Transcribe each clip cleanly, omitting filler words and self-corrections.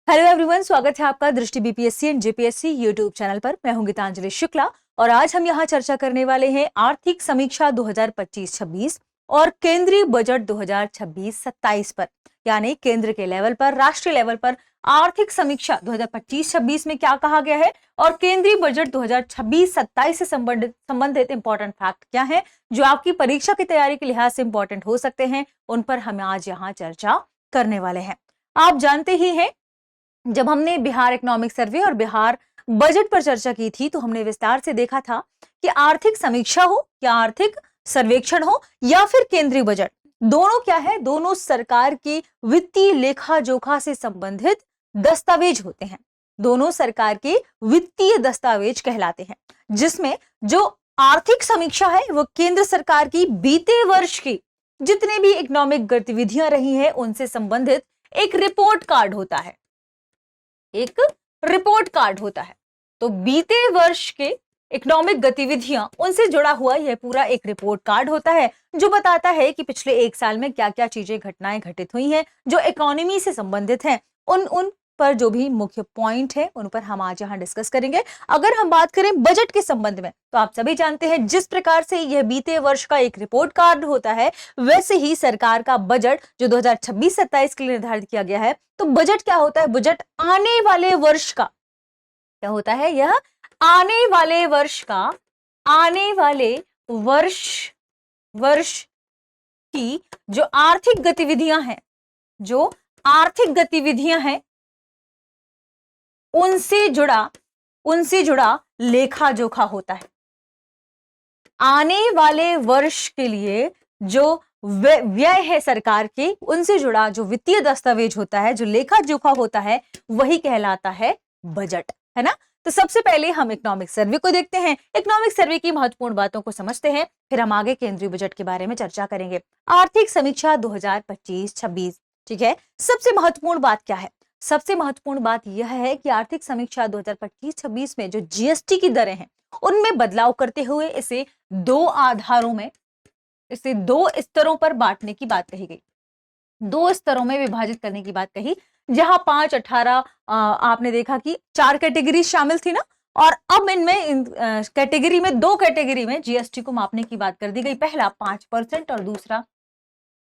Hello everyone, स्वागत है आपका दृष्टि BPSC and JPSC YouTube channel पर। मैं हूं गीतांजलि शुक्ला और आज हम यहां चर्चा करने वाले हैं आर्थिक समीक्षा 2025-26 और केंद्रीय बजट 2026-27 पर, यानी केंद्र के लेवल पर, राष्ट्रीय लेवल पर आर्थिक समीक्षा 2025-26 में क्या कहा गया है और केंद्रीय बजट 2026-27 से संबंधित इंपॉर्टेंट फैक्ट क्या है जो आपकी परीक्षा की तैयारी के लिहाज से इंपॉर्टेंट हो सकते हैं, उन पर हम आज यहाँ चर्चा करने वाले हैं। आप जानते ही हैं, जब हमने बिहार इकोनॉमिक सर्वे और बिहार बजट पर चर्चा की थी तो हमने विस्तार से देखा था कि आर्थिक समीक्षा हो या आर्थिक सर्वेक्षण हो या फिर केंद्रीय बजट, दोनों क्या है, दोनों सरकार की वित्तीय लेखा जोखा से संबंधित दस्तावेज होते हैं। दोनों सरकार के वित्तीय दस्तावेज कहलाते हैं, जिसमें जो आर्थिक समीक्षा है वो केंद्र सरकार की बीते वर्ष की जितने भी इकोनॉमिक गतिविधियां रही हैं उनसे संबंधित एक रिपोर्ट कार्ड होता है। एक रिपोर्ट कार्ड होता है। तो बीते वर्ष के इकोनॉमिक गतिविधियां, उनसे जुड़ा हुआ यह पूरा एक रिपोर्ट कार्ड होता है जो बताता है कि पिछले एक साल में क्या क्या चीजें, घटनाएं घटित हुई हैं जो इकोनॉमी से संबंधित हैं। उन पर जो भी मुख्य पॉइंट है उन पर हम आज यहाँ डिस्कस करेंगे। अगर हम बात करें बजट के संबंध में तो आप सभी जानते हैं जिस प्रकार से यह बीते वर्ष का एक रिपोर्ट कार्ड होता है वैसे ही सरकार का बजट जो 2026-27 के लिए निर्धारित किया गया है। तो बजट क्या होता है? बजट आने वाले वर्ष का क्या होता है? यह आने वाले वर्ष का, आने वाले वर्ष की जो आर्थिक गतिविधियां हैं, जो आर्थिक गतिविधियां हैं उनसे जुड़ा लेखा जोखा होता है। आने वाले वर्ष के लिए जो व्यय है सरकार के, उनसे जुड़ा जो वित्तीय दस्तावेज होता है, जो लेखा जोखा होता है, वही कहलाता है बजट, है ना। तो सबसे पहले हम इकोनॉमिक सर्वे को देखते हैं। इकोनॉमिक सर्वे की महत्वपूर्ण बातों को समझते हैं, फिर हम आगे केंद्रीय बजट के बारे में चर्चा करेंगे। आर्थिक समीक्षा 2025-26, ठीक है। सबसे महत्वपूर्ण बात क्या है? सबसे महत्वपूर्ण बात यह है कि आर्थिक समीक्षा 2025-26 में जो जीएसटी की दरें हैं उनमें बदलाव करते हुए इसे दो आधारों में, इसे दो स्तरों पर बांटने की बात कही गई, दो स्तरों में विभाजित करने की बात कही। जहां 5, 18 आपने देखा कि 4 कैटेगरी शामिल थी ना, और अब इनमें कैटेगरी में, दो कैटेगरी में जीएसटी को मापने की बात कर दी गई। पहला 5% और दूसरा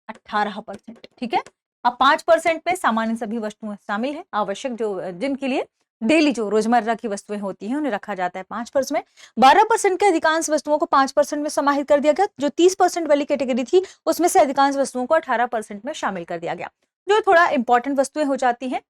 18%, ठीक है। अब 5% में सामान्य सभी वस्तुएं शामिल है, आवश्यक जो जिनके लिए डेली जो रोजमर्रा की वस्तुएं होती हैं उन्हें रखा जाता है 5% में। 12% के अधिकांश वस्तुओं को 5% में समाहित कर दिया गया। जो 30% वाली कैटेगरी थी उसमें से अधिकांश वस्तुओं को 18% में शामिल कर दिया गया। जो थोड़ा इंपॉर्टेंट वस्तुएं हो जाती हैं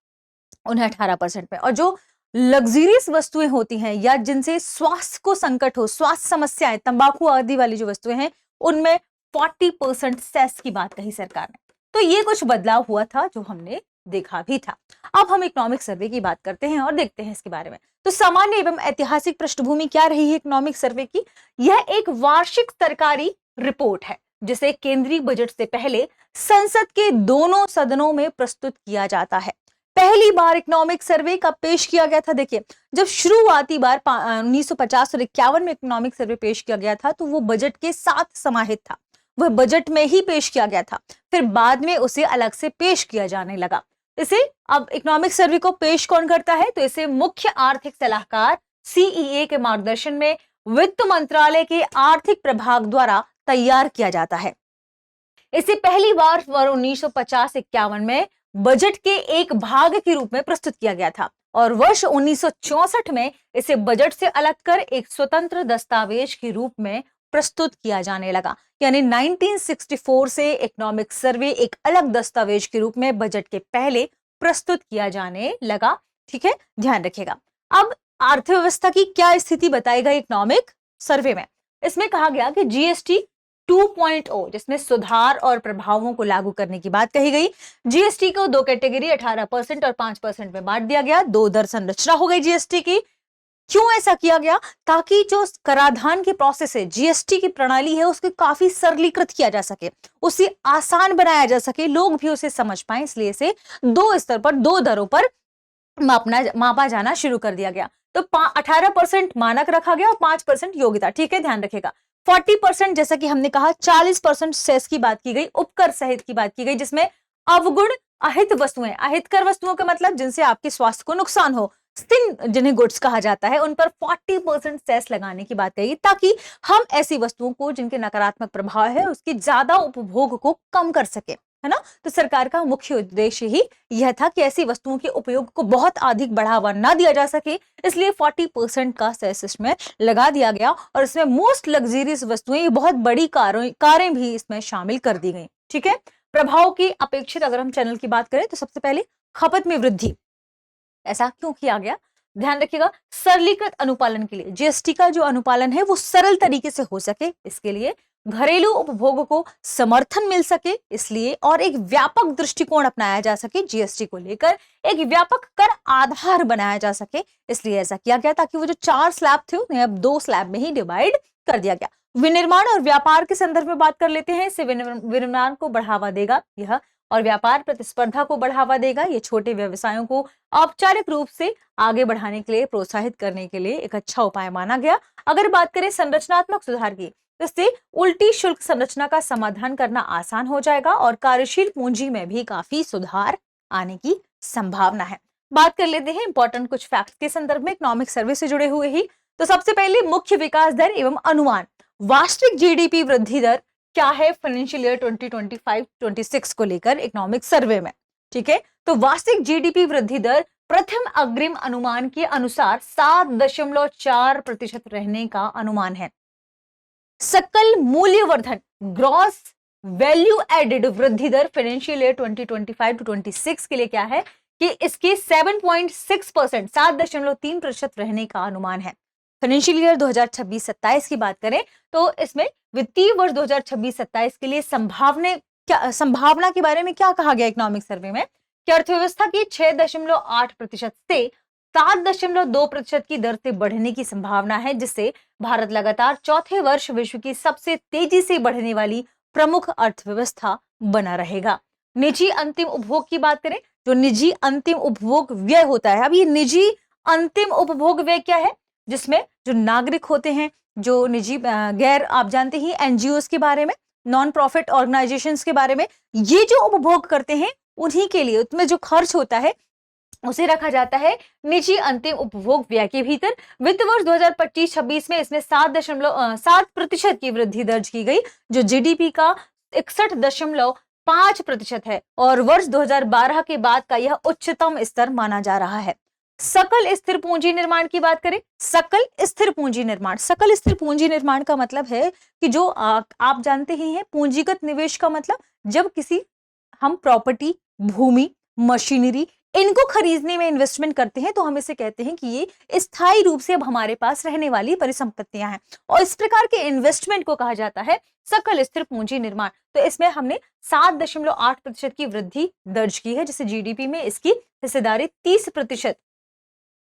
उन्हें 18% में, और जो लग्जरियस वस्तुएं होती हैं या जिनसे स्वास्थ्य को संकट हो, स्वास्थ्य समस्याएं, तंबाकू आदि वाली जो वस्तुएं हैं, उनमें 40% सेस की बात कही सरकार ने। तो ये कुछ बदलाव हुआ था जो हमने देखा भी था। अब हम इकोनॉमिक सर्वे की बात करते हैं और देखते हैं इसके बारे में। तो सामान्य एवं ऐतिहासिक पृष्ठभूमि क्या रही है इकोनॉमिक सर्वे की? यह एक वार्षिक सरकारी रिपोर्ट है जिसे केंद्रीय बजट से पहले संसद के दोनों सदनों में प्रस्तुत किया जाता है। पहली बार इकोनॉमिक सर्वे का पेश किया गया था, देखिए, जब शुरुआती बार 1950 और 51 में इकोनॉमिक सर्वे पेश किया गया था तो वो बजट के साथ समाहित था, वह बजट में ही पेश किया गया था। फिर बाद में उसे अलग से पेश किया जाने लगा। इसे अब इकोनॉमिक सर्वे को पेश कौन करता है? तो इसे मुख्य आर्थिक सलाहकार सीईए के मार्गदर्शन में वित्त मंत्रालय के आर्थिक प्रभाग द्वारा तैयार किया जाता है। इसे पहली बार 1950-51 में बजट के एक भाग के रूप में प्रस्तुत किया गया था और वर्ष 1964 में इसे बजट से अलग कर एक स्वतंत्र दस्तावेज के रूप में प्रस्तुत किया जाने लगा। यानी 1964 से इकोनॉमिक सर्वे एक अलग दस्तावेज के रूप में बजट के पहले प्रस्तुत किया जाने लगा, ठीक है, ध्यान रखिएगा। अब अर्थव्यवस्था की क्या स्थिति बताई गई इकोनॉमिक सर्वे में? इसमें कहा गया कि जीएसटी 2.0, जिसमें सुधार और प्रभावों को लागू करने की बात कही गई। जीएसटी को दो कैटेगरी 18% और 5% में बांट दिया गया। दो दर संरचना हो गई जीएसटी की। क्यों ऐसा किया गया? ताकि जो कराधान की प्रोसेस है, जीएसटी की प्रणाली है, उसको काफी सरलीकृत किया जा सके, उसे आसान बनाया जा सके, लोग भी उसे समझ पाए, इसलिए इसे दो स्तर पर, दो दरों पर मापा जाना शुरू कर दिया गया। तो 18% मानक रखा गया और 5% योग्यता, ठीक है, ध्यान रखेगा। 40% जैसा कि हमने कहा, 40% सेस की बात की गई, उपकर सहित की बात की गई, जिसमें अवगुण अहित वस्तुएं, अहितकर वस्तुओं का मतलब जिनसे आपके स्वास्थ्य को नुकसान हो, जिन्हें गुड्स कहा जाता है, उन पर 40% सेस लगाने की बात कही, ताकि हम ऐसी वस्तुओं को जिनके नकारात्मक प्रभाव है उसकी ज्यादा उपभोग को कम कर सके, है ना। तो सरकार का मुख्य उद्देश्य ही यह था कि ऐसी वस्तुओं के उपयोग को बहुत अधिक बढ़ावा ना दिया जा सके, इसलिए 40% का सेस इसमें लगा दिया गया। और इसमें मोस्ट लग्जरियस वस्तुएं, बहुत बड़ी कारें भी इसमें शामिल कर दी गई। ठीक है, प्रभाव की अपेक्षित अगर हम चैनल की बात करें तो सबसे पहले खपत में वृद्धि। ऐसा क्यों किया गया, ध्यान रखिएगा, सरलीकृत अनुपालन के लिए, जीएसटी का जो अनुपालन है वो सरल तरीके से हो सके, इसके लिए घरेलू उपभोग को समर्थन मिल सके, इसलिए, और एक व्यापक दृष्टिकोण अपनाया जा सके जीएसटी को लेकर, एक व्यापक कर आधार बनाया जा सके, इसलिए ऐसा किया गया, ताकि वो जो 4 स्लैब थे उन्हें अब 2 स्लैब में ही डिवाइड कर दिया गया। विनिर्माण और व्यापार के संदर्भ में बात कर लेते हैं। इससे विनिर्माण को बढ़ावा देगा यह, और व्यापार प्रतिस्पर्धा को बढ़ावा देगा। ये छोटे व्यवसायों को औपचारिक रूप से आगे बढ़ाने के लिए, प्रोत्साहित करने के लिए एक अच्छा उपाय माना गया। अगर बात करें संरचनात्मक सुधार की, तो इससे उल्टी शुल्क संरचना का समाधान करना आसान हो जाएगा और कार्यशील पूंजी में भी काफी सुधार आने की संभावना है। बात कर लेते हैं इंपॉर्टेंट कुछ फैक्ट्स के संदर्भ में, इकोनॉमिक सर्वे से जुड़े हुए ही। तो सबसे पहले मुख्य विकास दर एवं अनुमान, वार्षिक जीडीपी वृद्धि दर क्या है फाइनेंशियल ईयर 2025-26 को लेकर इकोनॉमिक सर्वे में। ठीक है, तो वार्षिक जीडीपी वृद्धि दर प्रथम अग्रिम अनुमान के अनुसार 7.4% रहने का अनुमान है। सकल मूल्यवर्धन, ग्रॉस वैल्यू एडेड वृद्धि दर फाइनेंशियल ईयर 2025-26 के लिए क्या है कि इसके 7.6%, 7.3% रहने का अनुमान है। फाइनेंशियल ईयर 2026-27 की बात करें तो इसमें वित्तीय वर्ष 2026-27 के लिए संभावना के बारे में क्या कहा गया इकोनॉमिक सर्वे में, कि अर्थव्यवस्था की 6.8% से 7.2% की दर से बढ़ने की संभावना है, जिससे भारत लगातार चौथे वर्ष विश्व की सबसे तेजी से बढ़ने वाली प्रमुख अर्थव्यवस्था बना रहेगा। निजी अंतिम उपभोग की बात करें, जो निजी अंतिम उपभोग व्यय होता है, अब ये निजी अंतिम उपभोग व्यय क्या है, जिसमें जो नागरिक होते हैं, जो निजी गैर, आप जानते ही एनजीओस के बारे में, नॉन प्रॉफिट ऑर्गेनाइजेशंस के बारे में, ये जो उपभोग करते हैं उन्हीं के लिए उसमें जो खर्च होता है उसे रखा जाता है निजी अंतिम उपभोग व्यय के भीतर। वित्त वर्ष 2025-26 में इसमें 7% की वृद्धि दर्ज की गई, जो जीडीपी का 61.5% है, और वर्ष 2012 के बाद का यह उच्चतम स्तर माना जा रहा है। सकल स्थिर पूंजी निर्माण की बात करें, सकल स्थिर पूंजी निर्माण का मतलब है कि जो आप जानते ही हैं, पूंजीगत निवेश का मतलब जब किसी हम प्रॉपर्टी, भूमि, मशीनरी, इनको खरीदने में इन्वेस्टमेंट करते हैं तो हम इसे कहते हैं कि ये स्थायी रूप से अब हमारे पास रहने वाली परिसंपत्तियां हैं, और इस प्रकार के इन्वेस्टमेंट को कहा जाता है सकल स्थिर पूंजी निर्माण। तो इसमें हमने 7.8% की वृद्धि दर्ज की है, जिससे जीडीपी में इसकी हिस्सेदारी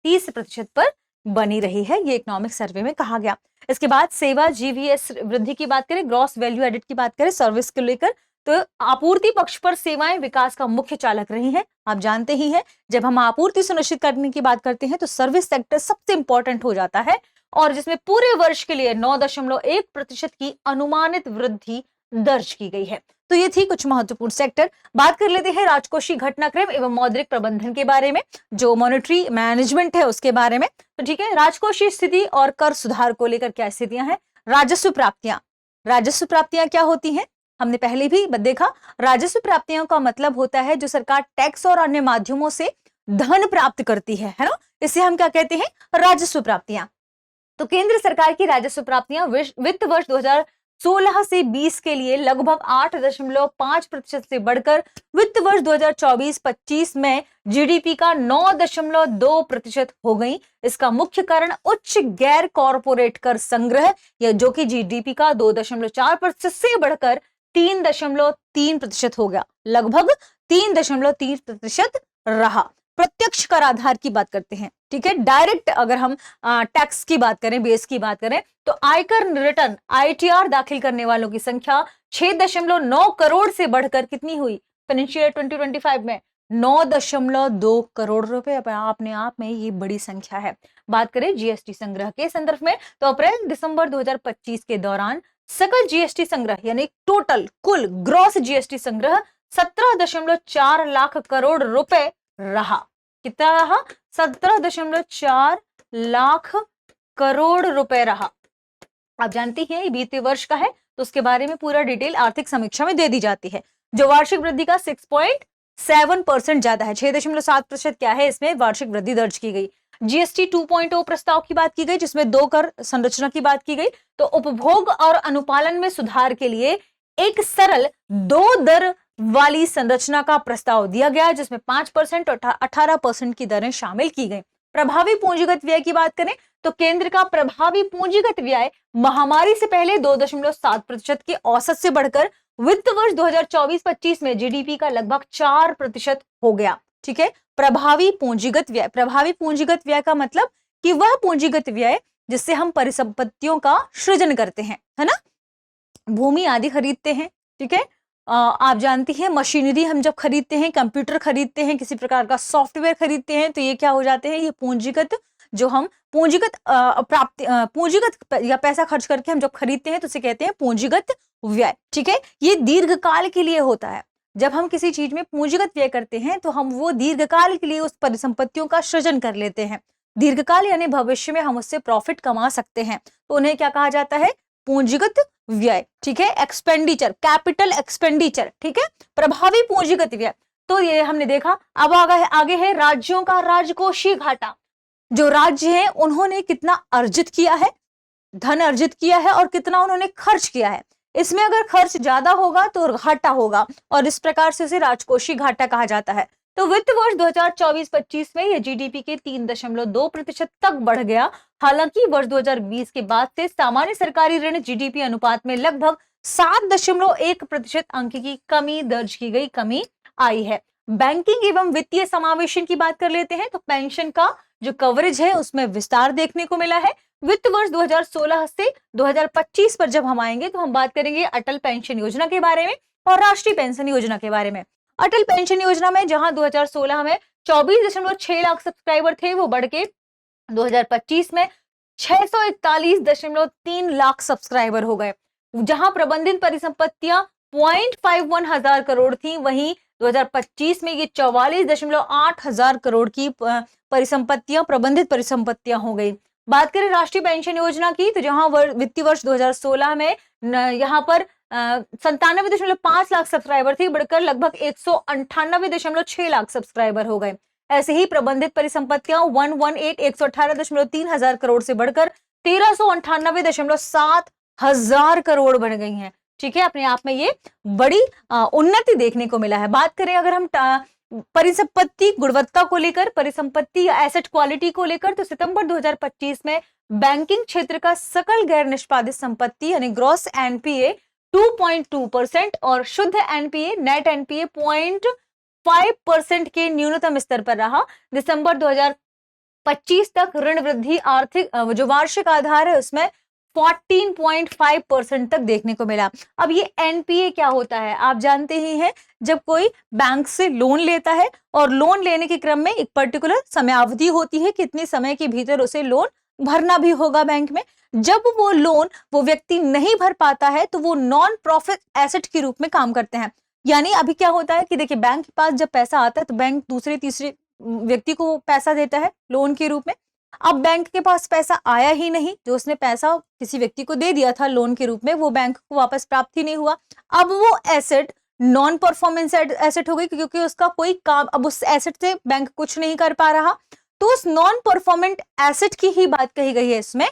30% पर बनी रही है, ये इकोनॉमिक सर्वे में कहा गया। इसके बाद सेवा जीवीएस वृद्धि की बात करें, ग्रॉस वैल्यू एडेड की बात करें, सर्विस को लेकर, तो आपूर्ति पक्ष पर सेवाएं विकास का मुख्य चालक रही हैं। आप जानते ही हैं, जब हम आपूर्ति सुनिश्चित करने की बात करते हैं तो सर्विस सेक्टर सबसे इंपॉर्टेंट हो जाता है, और जिसमें पूरे वर्ष के लिए 9.1% की अनुमानित वृद्धि दर्ज की गई है। तो ये थी कुछ महत्वपूर्ण सेक्टर। बात कर लेते हैं राजकोषीय घटनाक्रम एवं मौद्रिक प्रबंधन के बारे में, जो मॉनेटरी मैनेजमेंट है उसके बारे में। तो ठीक है, राजकोषीय स्थिति और कर सुधार को लेकर क्या स्थितियां हैं। राजस्व प्राप्तियां क्या होती हैं, हमने पहले भी देखा। राजस्व प्राप्तियों का मतलब होता है जो सरकार टैक्स और अन्य माध्यमों से धन प्राप्त करती है ना, इसे हम क्या कहते हैं, राजस्व प्राप्तियां। तो केंद्र सरकार की राजस्व प्राप्तियां वित्त वर्ष 2016 से 20 के लिए लगभग 8.5% से बढ़कर वित्त वर्ष 2024-25 में जीडीपी का 9.2% हो गई। इसका मुख्य कारण उच्च गैर कॉर्पोरेट कर संग्रह, या जो कि जीडीपी का 2.4% से बढ़कर 3.3% हो गया, लगभग 3.3% रहा। प्रत्यक्ष कर आधार की बात करते हैं, ठीक है। डायरेक्ट अगर हम टैक्स की बात करें, बेस की बात करें, तो आयकर रिटर्न आईटीआर दाखिल करने वालों की संख्या 6.9 करोड़ से बढ़कर कितनी हुई फाइनेंशियल ईयर 2025 में 9.2 करोड़ रुपए। अपने आप में ये बड़ी संख्या है। बात करें जीएसटी संग्रह के संदर्भ में, तो अप्रैल दिसंबर 2025 के दौरान सकल जीएसटी संग्रह यानी टोटल कुल ग्रॉस जीएसटी संग्रह 17.4 लाख करोड़ रुपए रहा। कितना रहा? 17.4 लाख करोड़ रुपए रहा। आप जानती हैं ये बीते वर्ष का है, तो उसके बारे में पूरा डिटेल आर्थिक समीक्षा में दे दी जाती है। जो वार्षिक वृद्धि का 6.7% ज्यादा है, 6.7% क्या है, इसमें वार्षिक वृद्धि दर्ज की गई। जीएसटी 2.0 प्रस्ताव की बात की गई, जिसमें 2 कर संरचना की बात की गई। तो उपभोग और अनुपालन में सुधार के लिए एक सरल 2 दर वाली संरचना का प्रस्ताव दिया गया, जिसमें 5% और 18% की दरें शामिल की गई। प्रभावी पूंजीगत व्यय की बात करें तो केंद्र का प्रभावी पूंजीगत व्यय महामारी से पहले 2.7% की औसत से बढ़कर वित्त वर्ष 2024-25 में जीडीपी का लगभग 4% हो गया। ठीक है, प्रभावी पूंजीगत व्यय। प्रभावी पूंजीगत व्यय का मतलब कि वह पूंजीगत व्यय जिससे हम परिसंपत्तियों का सृजन करते हैं, है ना, भूमि आदि खरीदते हैं। ठीक है, आप जानती हैं मशीनरी हम जब खरीदते हैं, कंप्यूटर खरीदते हैं, किसी प्रकार का सॉफ्टवेयर खरीदते हैं, तो ये क्या हो जाते हैं, ये पूंजीगत, जो हम पूंजीगत प्राप्ति पूंजीगत या पैसा खर्च करके हम जब खरीदते हैं तो उसे कहते हैं पूंजीगत व्यय। ठीक है, ये दीर्घकाल के लिए होता है। जब हम किसी चीज में पूंजीगत व्यय करते हैं तो हम वो दीर्घकाल के लिए उस परिसंपत्तियों का सृजन कर लेते हैं। दीर्घकाल यानी भविष्य में हम उससे प्रॉफिट कमा सकते हैं, तो उन्हें क्या कहा जाता है, पूंजीगत व्यय। ठीक है, एक्सपेंडिचर, कैपिटल एक्सपेंडिचर। ठीक है, प्रभावी पूंजीगत व्यय। तो ये हमने देखा। अब आगे है राज्यों का राजकोषीय घाटा। जो राज्य हैं उन्होंने कितना अर्जित किया है, धन अर्जित किया है, और कितना उन्होंने खर्च किया है। इसमें अगर खर्च ज्यादा होगा तो घाटा होगा, और इस प्रकार से उसे राजकोषीय घाटा कहा जाता है। तो वित्त वर्ष 2024-25 में यह जीडीपी के 3.2% तक बढ़ गया। हालांकि वर्ष 2020 के बाद से सामान्य सरकारी ऋण जीडीपी अनुपात में लगभग 7.1% अंक की कमी दर्ज की गई, कमी आई है। बैंकिंग एवं वित्तीय समावेशन की बात कर लेते हैं तो पेंशन का जो कवरेज है उसमें विस्तार देखने को मिला है। वित्त वर्ष 2016 से 2025 पर जब हम आएंगे तो हम बात करेंगे अटल पेंशन योजना के बारे में और राष्ट्रीय पेंशन योजना के बारे में। अटल पेंशन योजना में जहां 2016 में 24.6 लाख सब्सक्राइबर थे, वो बढ़ के 2025 में 641.3 लाख सब्सक्राइबर हो गए। जहां प्रबंधित परिसंपत्तियां 0.51 हजार करोड़ थी, वहीं 2025 में ये 44.8 हजार करोड़ की परिसंपत्तियां, प्रबंधित परिसंपत्तियां हो गई। बात करें राष्ट्रीय पेंशन योजना की तो जहां वित्तीय वर्ष 2016 में यहाँ पर 97.5 लाख सब्सक्राइबर थी, बढ़कर लगभग 198.6 लाख सब्सक्राइबर हो गए। ऐसे ही प्रबंधित परिसंपत्तियां 118.3 हजार करोड़ से बढ़कर 1398.7 हजार करोड़ बन गई हैं। ठीक है, अपने आप में ये बड़ी उन्नति देखने को मिला है। बात करें अगर हम परिसंपत्ति गुणवत्ता को लेकर, परिसंपत्ति या एसेट क्वालिटी को लेकर, तो सितंबर 2025 में बैंकिंग क्षेत्र का सकल गैर निष्पादित संपत्ति यानी ग्रॉस एनपीए 2.2% और शुद्ध एनपीए, नेट एनपीए 0.5% के न्यूनतम स्तर पर रहा। दिसंबर 2025 तक ऋण वृद्धि आर्थिक जो वार्षिक आधार है उसमें 14.5% तक देखने को मिला। अब ये एनपीए क्या होता है, आप जानते ही हैं, जब कोई बैंक से लोन लेता है और लोन लेने के क्रम में एक पर्टिकुलर समयावधि होती है, कितने समय के भीतर उसे लोन भरना भी होगा बैंक में। जब वो लोन वो व्यक्ति नहीं भर पाता है तो वो नॉन प्रॉफिट एसेट के रूप में काम करते हैं। यानी अभी क्या होता है कि देखिए, बैंक के पास जब पैसा आता है तो बैंक दूसरे तीसरे व्यक्ति को पैसा देता है लोन के रूप में। अब बैंक के पास पैसा आया ही नहीं, जो उसने पैसा किसी व्यक्ति को दे दिया था लोन के रूप में, वो बैंक को वापस प्राप्त ही नहीं हुआ। अब वो एसेट नॉन परफॉर्मेंस एसेट हो गई, क्योंकि उसका कोई काम, अब उस एसेट से बैंक कुछ नहीं कर पा रहा। तो उस नॉन परफॉर्मेंट एसेट की ही बात कही गई है इसमें।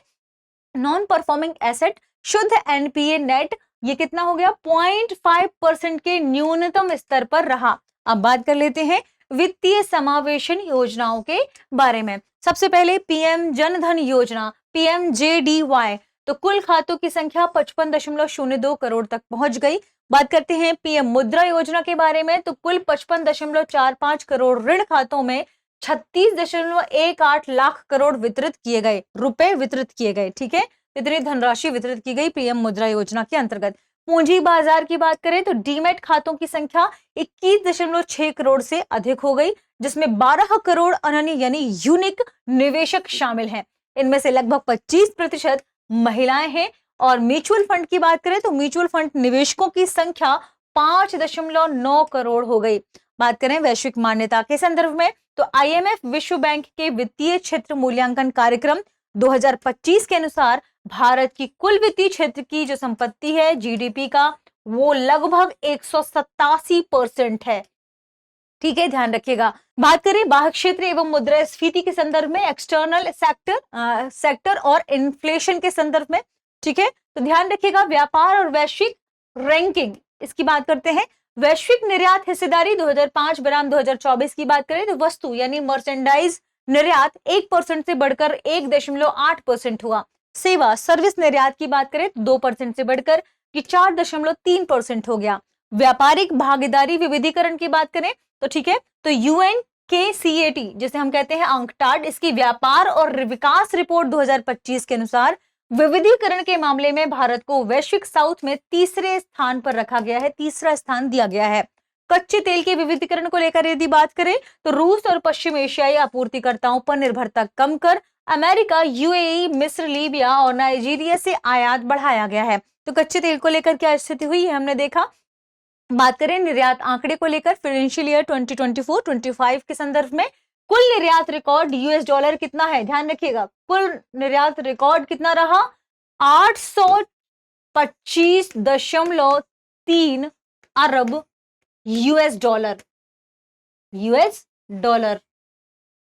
नॉन परफॉर्मिंग एसेट शुद्ध एनपीए नेट ये कितना हो गया, 0.5% के न्यूनतम स्तर पर रहा। अब बात कर लेते हैं वित्तीय समावेशन योजनाओं के बारे में। सबसे पहले पीएम जनधन योजना, पीएमजेडीवाई, तो कुल खातों की संख्या 55.02 करोड़ तक पहुंच गई। बात करते हैं पीएम मुद्रा योजना के बारे में, तो कुल 55.45 करोड़ ऋण खातों में 36.18 लाख करोड़ वितरित किए गए, रुपए वितरित किए गए। ठीक है, इतनी धनराशि वितरित की गई पीएम मुद्रा योजना के अंतर्गत। पूंजी बाजार की बात करें तो डीमैट खातों की संख्या 21.6 करोड़ से अधिक हो गई, जिसमें 12 करोड़ अनन्य यानी यूनिक निवेशक शामिल हैं। इनमें से लगभग 25% महिलाएं हैं। और म्यूचुअल फंड की बात करें तो म्यूचुअल फंड निवेशकों की संख्या 5.9 करोड़ हो गई। बात करें वैश्विक मान्यता के संदर्भ में तो आईएमएफ विश्व बैंक के वित्तीय क्षेत्र मूल्यांकन कार्यक्रम 2025 के अनुसार भारत की कुल वित्तीय क्षेत्र की जो संपत्ति है जीडीपी का वो लगभग 187% है। ठीक है, ध्यान रखिएगा। बात करें बाह्य क्षेत्र एवं मुद्रास्फीति के संदर्भ में, एक्सटर्नल सेक्टर और इन्फ्लेशन के संदर्भ में, ठीक है, तो ध्यान रखिएगा व्यापार और वैश्विक रैंकिंग इसकी बात करते हैं। वैश्विक निर्यात हिस्सेदारी 2005 बनाम 2024 की बात करें तो वस्तु यानी मर्चेंडाइज निर्यात 1% से बढ़कर 1.8% हुआ। सेवा सर्विस निर्यात की बात करें तो 2% से बढ़कर 4.3% हो गया। व्यापारिक भागीदारी विविधीकरण की बात करें तो ठीक है, तो UNCTAD जिसे हम कहते हैं अंकटाड, इसकी व्यापार और विकास रिपोर्ट 2025 के अनुसार विविधीकरण के मामले में भारत को वैश्विक साउथ में तीसरे स्थान पर रखा गया है, तीसरा स्थान दिया गया है। कच्चे तेल के विविधीकरण को लेकर यदि बात करें तो रूस और पश्चिम एशियाई आपूर्तिकर्ताओं पर निर्भरता कम कर अमेरिका, UAE, मिस्र, लीबिया और नाइजीरिया से आयात बढ़ाया गया है। तो कच्चे तेल को लेकर क्या स्थिति हुई है हमने देखा। बात करें निर्यात आंकड़े को लेकर फाइनेंशियल ईयर 2024-25 के संदर्भ में कुल निर्यात रिकॉर्ड $, कितना है ध्यान रखिएगा, कुल निर्यात रिकॉर्ड कितना रहा 825.3 अरब $,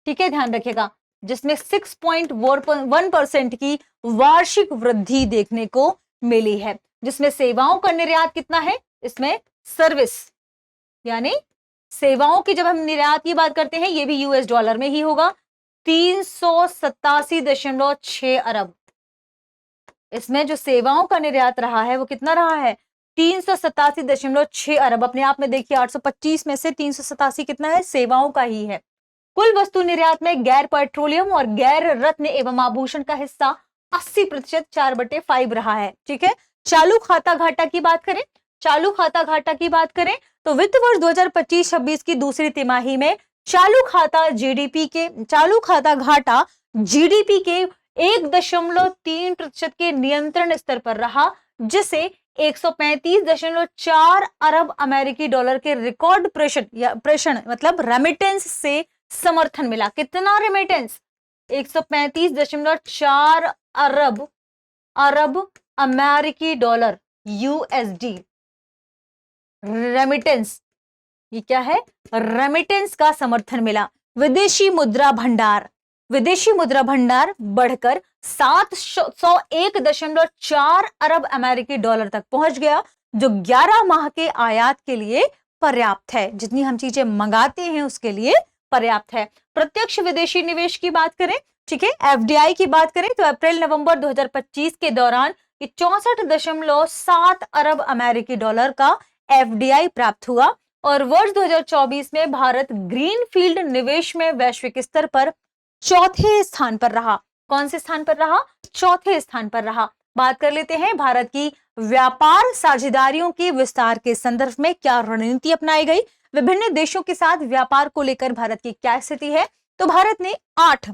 ठीक है, ध्यान रखिएगा, जिसमें 6.1% की वार्षिक वृद्धि देखने को मिली है। जिसमें सेवाओं का निर्यात कितना है, इसमें सर्विस यानी सेवाओं की जब हम निर्यात की बात करते हैं ये भी $, में ही होगा 387.6 अरब। इसमें जो सेवाओं का निर्यात रहा है वो कितना रहा है 387.6 अरब। अपने आप में देखिए 825 में से 387 कितना है, सेवाओं का ही है। कुल वस्तु निर्यात में गैर पेट्रोलियम और गैर रत्न एवं आभूषण का हिस्सा 80% 4/5 रहा है। ठीक है, चालू खाता घाटा की बात करें, चालू खाता घाटा की बात करें तो वित्त वर्ष 2025-26 की दूसरी तिमाही में चालू खाता घाटा जीडीपी के 1.3% के नियंत्रण स्तर पर रहा, जिसे 135.4 अरब अमेरिकी डॉलर के रिकॉर्ड प्रेषण मतलब रेमिटेंस से समर्थन मिला। कितना रेमिटेंस 135.4 अरब अमेरिकी डॉलर USD रेमिटेंस, ये क्या है रेमिटेंस का समर्थन मिला। विदेशी मुद्रा भंडार बढ़कर 701.4 अरब अमेरिकी डॉलर तक पहुंच गया, जो 11 माह के आयात के लिए पर्याप्त है। जितनी हम चीजें मंगाते हैं उसके लिए पर्याप्त है। प्रत्यक्ष विदेशी निवेश की बात करें, ठीक है, FDI की बात करें तो अप्रैल नवंबर 2025 के दौरान 64.7 अरब अमेरिकी डॉलर का FDI प्राप्त हुआ और वर्ष 2024 में भारत ग्रीन फील्ड निवेश में वैश्विक स्तर पर चौथे स्थान पर रहा। कौन से स्थान पर रहा, चौथे स्थान पर रहा। बात कर लेते हैं भारत की व्यापार साझेदारियों के विस्तार के संदर्भ में क्या रणनीति अपनाई गई, विभिन्न देशों के साथ व्यापार को लेकर भारत की क्या स्थिति है। तो भारत ने 8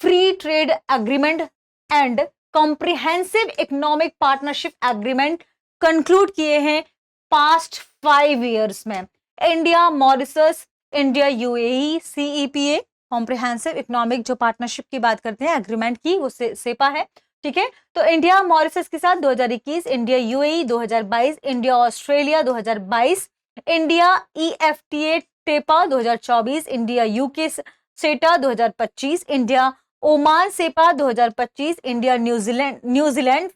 free trade agreement and comprehensive economic partnership agreement conclude किए हैं पास्ट 5 इयर्स में। India Mauritius, India UAE CEPA comprehensive economic जो पार्टनरशिप की बात करते हैं एग्रीमेंट की वो सेपा है। ठीक है, तो इंडिया मॉरिशस के साथ 2021, India UAE 2022, India Australia 2022, India EFTA TEPA 2024, India UK CETA 2025, India Oman CEPA 2025, India New Zealand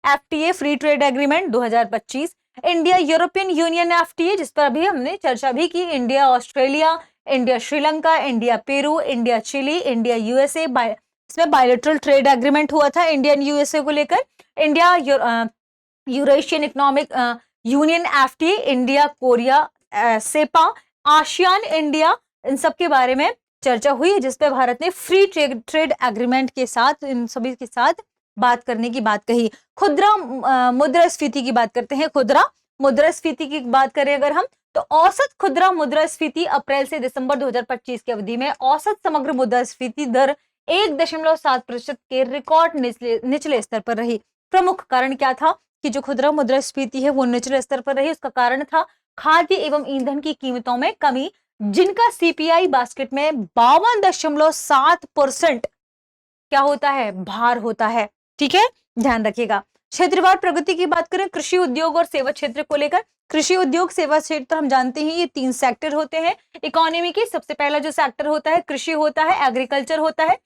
FTA free trade agreement 2025, India European Union FTA जिस पर अभी हमने चर्चा भी की, India Australia, India Sri Lanka, India Peru, India Chile, India USA, इसमें bilateral trade agreement हुआ था इंडियन USA को लेकर, India Eurasian economic union FTA, India Korea CEPA, ASEAN India, इन सब के बारे में चर्चा हुई जिसपे भारत ने फ्री ट्रेड एग्रीमेंट के साथ इन सभी के साथ बात करने की बात कही। खुदरा मुद्रास्फीति की बात करते हैं। खुदरा मुद्रास्फीति की बात करें अगर हम तो औसत खुदरा मुद्रास्फीति अप्रैल से दिसंबर 2025 की अवधि में औसत समग्र मुद्रास्फीति दर 1.7% के रिकॉर्ड निचले स्तर पर रही। प्रमुख कारण क्या था की जो खुदरा मुद्रास्फीति है वो निचले स्तर पर रही। उसका कारण था खाद्य एवं ईंधन की कीमतों में कमी, जिनका सीपीआई बास्केट में 52.7% क्या होता है, भार होता है। ठीक है, ध्यान रखिएगा। क्षेत्रवार प्रगति की बात करें कृषि उद्योग और सेवा क्षेत्र को लेकर, कृषि उद्योग सेवा क्षेत्र हम जानते हैं ये 3 सेक्टर होते हैं इकोनॉमी के। सबसे पहला जो सेक्टर होता है कृषि होता है, एग्रीकल्चर होता है,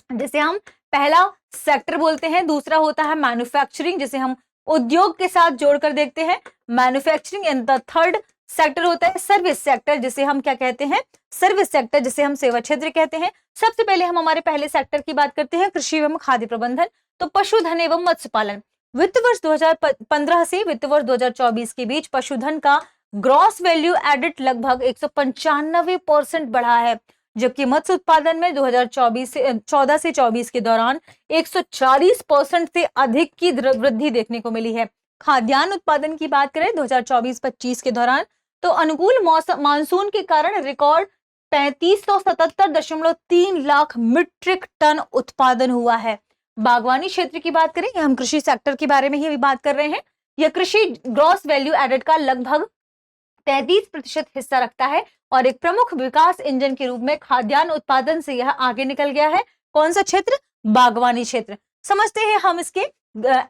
जिसे हम पहला सेक्टर बोलते हैं। दूसरा होता है मैन्युफैक्चरिंग, जिसे हम उद्योग के साथ जोड़कर देखते हैं, manufacturing. And the third sector होता है सर्विस सेक्टर, जिसे हम क्या कहते हैं, सर्विस सेक्टर, जिसे हम सेवा क्षेत्र कहते हैं। सबसे पहले हम हमारे पहले सेक्टर की बात करते हैं, कृषि एवं खाद्य प्रबंधन। तो पशुधन एवं मत्स्य पालन, वित्त वर्ष 2015 से वित्त वर्ष 2024 के बीच पशुधन का ग्रॉस वैल्यू एडिड लगभग 195% बढ़ा है, जबकि मत्स्य उत्पादन में 2014 से 24 के दौरान 140% से अधिक की वृद्धि देखने को मिली है। खाद्यान्न उत्पादन की बात करें 2024-25 के दौरान, तो अनुकूल मानसून के कारण रिकॉर्ड 3577.3 लाख मीट्रिक टन उत्पादन हुआ है। बागवानी क्षेत्र की बात करें, हम कृषि सेक्टर के बारे में ही बात कर रहे हैं, यह कृषि ग्रॉस वैल्यू एडेड का लगभग 33% हिस्सा रखता है और एक प्रमुख विकास इंजन के रूप में खाद्यान्न उत्पादन से यह आगे निकल गया है। कौन सा क्षेत्र, बागवानी क्षेत्र। समझते हैं हम इसके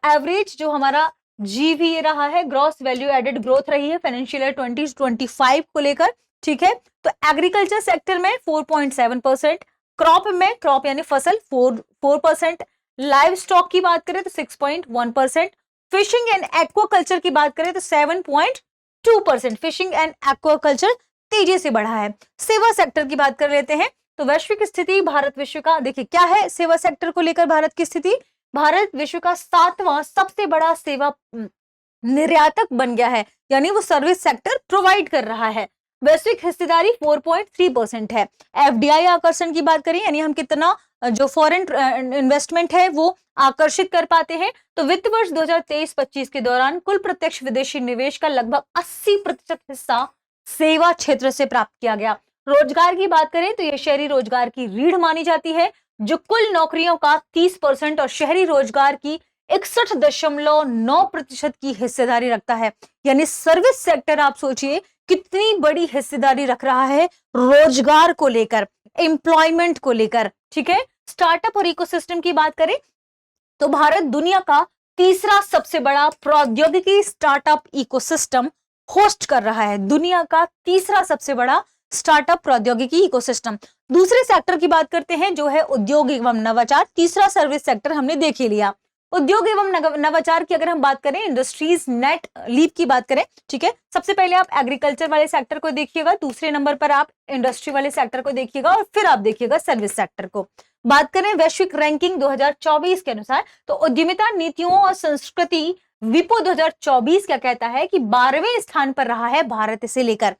एवरेज जो हमारा जीवी रहा है, ग्रॉस वैल्यू एडेड ग्रोथ रही है फाइनेंशियल ईयर 2025 को लेकर। ठीक है, तो एग्रीकल्चर सेक्टर में 4.7%, क्रॉप में, क्रॉप यानी फसल 4%, लाइव स्टॉक की बात करें तो 6.1%, फिशिंग एंड एक्वाकल्चर की बात करें तो 7.2%। फिशिंग एंड एक्वाकल्चर तेजी से बढ़ा है। सेवा सेक्टर की बात कर लेते हैं, तो वैश्विक स्थिति, भारत विश्व का, देखिए क्या है सेवा सेक्टर को लेकर भारत की स्थिति, भारत विश्व का 7वां सबसे बड़ा सेवा निर्यातक बन गया है, यानी वो सर्विस सेक्टर प्रोवाइड कर रहा है। वैश्विक हिस्सेदारी 4.3% है। एफडीआई आकर्षण की बात करें, यानी हम कितना जो फॉरेन इन्वेस्टमेंट है वो आकर्षित कर पाते हैं, तो वित्त वर्ष 2023-25 के दौरान कुल प्रत्यक्ष विदेशी निवेश का लगभग 80% हिस्सा सेवा क्षेत्र से प्राप्त किया गया। रोजगार की बात करें तो यह शहरी रोजगार की रीढ़ मानी जाती है, जो कुल नौकरियों का 30% और शहरी रोजगार की 61.9% की हिस्सेदारी रखता है। यानी सर्विस सेक्टर आप सोचिए कितनी बड़ी हिस्सेदारी रख रहा है रोजगार को लेकर, एम्प्लॉयमेंट को लेकर। ठीक है, स्टार्टअप और इकोसिस्टम की बात करें तो भारत दुनिया का तीसरा सबसे बड़ा प्रौद्योगिकी स्टार्टअप इकोसिस्टम होस्ट कर रहा है, दुनिया का तीसरा सबसे बड़ा स्टार्टअप प्रौद्योगिकी इकोसिस्टम। दूसरे सेक्टर की बात करते हैं जो है उद्योग एवं नवाचार। तीसरा सर्विस सेक्टर हमने देख ही लिया। उद्योग एवं नवाचार की अगर हम बात करें, इंडस्ट्रीज नेट लीप की बात करें, ठीक है, सबसे पहले आप एग्रीकल्चर वाले सेक्टर को देखिएगा, दूसरे नंबर पर आप इंडस्ट्री वाले सेक्टर को देखिएगा और फिर आप देखिएगा सर्विस सेक्टर को। बात करें वैश्विक रैंकिंग 2024 के अनुसार, तो उद्यमिता नीतियों और संस्कृति विपो 2024 क्या कहता है कि 12वें स्थान पर रहा है भारत, इसे लेकर,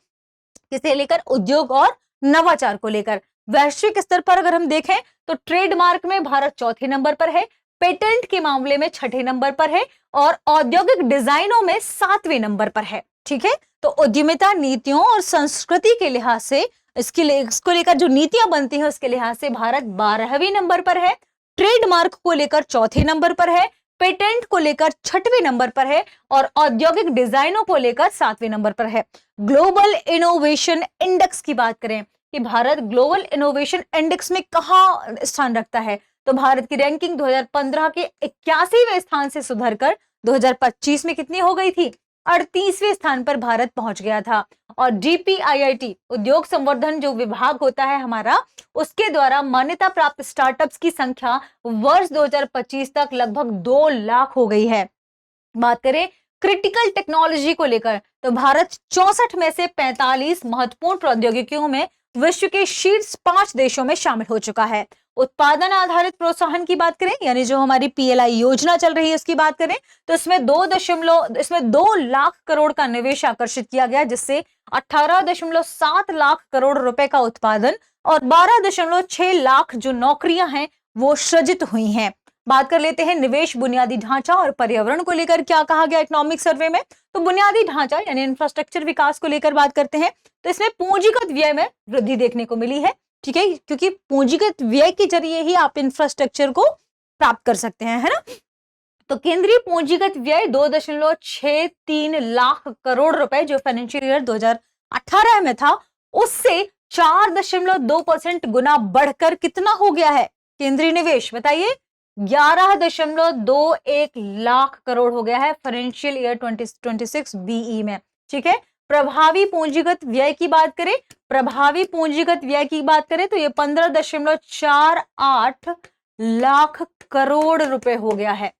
किसे लेकर, उद्योग और नवाचार को लेकर। वैश्विक स्तर पर अगर हम देखें तो ट्रेडमार्क में भारत चौथे नंबर पर है, पेटेंट के मामले में छठे नंबर पर है और औद्योगिक डिजाइनों में 7वें नंबर पर है। ठीक है, तो उद्यमिता नीतियों और संस्कृति के लिहाज से इसको लेकर जो नीतियां बनती हैं उसके लिहाज से भारत 12वें नंबर पर है, ट्रेडमार्क को लेकर चौथे नंबर पर है, पेटेंट को लेकर छठवें नंबर पर है और औद्योगिक डिजाइनों को लेकर 7वें नंबर पर है। ग्लोबल इनोवेशन इंडेक्स की बात करें कि भारत ग्लोबल इनोवेशन इंडेक्स में कहां स्थान रखता है, तो भारत की रैंकिंग 2015 के 81वें स्थान से सुधरकर 2025 में कितनी हो गई थी, 38वें स्थान पर भारत पहुंच गया था। और डीपीआईआईटी उद्योग संवर्धन जो विभाग होता है हमारा, उसके द्वारा मान्यता प्राप्त स्टार्टअप्स की संख्या वर्ष 2025 तक लगभग 2 लाख हो गई है। बात करें क्रिटिकल टेक्नोलॉजी को लेकर, तो भारत 64 में से 45 महत्वपूर्ण प्रौद्योगिकियों में विश्व के शीर्ष 5 देशों में शामिल हो चुका है। उत्पादन आधारित प्रोत्साहन की बात करें, यानी जो हमारी पीएलआई योजना चल रही है उसकी बात करें, तो इसमें 2 लाख करोड़ का निवेश आकर्षित किया गया, जिससे 18.7 लाख करोड़ रुपए का उत्पादन और 12.6 लाख जो नौकरियां हैं वो सृजित हुई हैं। बात कर लेते हैं निवेश, बुनियादी ढांचा और पर्यावरण को लेकर क्या कहा गया इकोनॉमिक सर्वे में, तो बुनियादी ढांचा यानी इंफ्रास्ट्रक्चर विकास को लेकर बात करते हैं, तो इसमें पूंजीगत व्यय में वृद्धि देखने को मिली है। ठीक है, क्योंकि पूंजीगत व्यय के जरिए ही आप इंफ्रास्ट्रक्चर को प्राप्त कर सकते हैं, है ना। तो केंद्रीय पूंजीगत व्यय 2.63 लाख करोड़ रुपए जो फाइनेंशियल ईयर 2018 में था, उससे 4.2% गुना बढ़कर कितना हो गया है केंद्रीय निवेश? बताइए। 11.21 लाख करोड़ हो गया है फाइनेंशियल ईयर 2026 बीई में। ठीक है। प्रभावी पूंजीगत व्यय की बात करें, प्रभावी पूंजीगत व्यय की बात करें तो ये 15.48 लाख करोड़ रुपए हो गया है,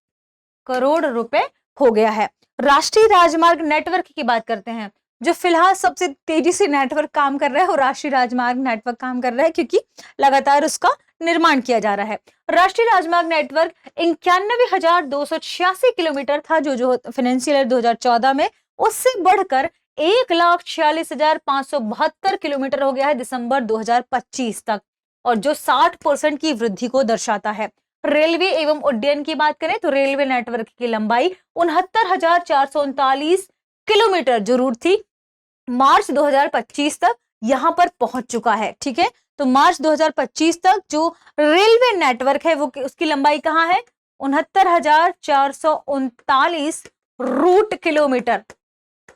करोड़ रुपए हो गया है। राष्ट्रीय राजमार्ग नेटवर्क की बात करते हैं, जो फिलहाल सबसे तेजी से नेटवर्क काम कर रहा है, और राष्ट्रीय राजमार्ग नेटवर्क काम कर रहा है क्योंकि लगातार उसका निर्माण किया जा रहा है। राष्ट्रीय राजमार्ग नेटवर्क 91,286 किलोमीटर था जो फाइनेंशियल ईयर 2014 में, उससे बढ़कर 1,46,572 किलोमीटर हो गया है दिसंबर 2025 तक, और जो 60% की वृद्धि को दर्शाता है। रेलवे एवं उड्डयन की बात करें तो रेलवे नेटवर्क की लंबाई 69,439 किलोमीटर जरूर थी, मार्च 2025 तक यहां पर पहुंच चुका है। ठीक है। तो मार्च 2025 तक जो रेलवे नेटवर्क है वो उसकी लंबाई कहां है? 69,439 रूट किलोमीटर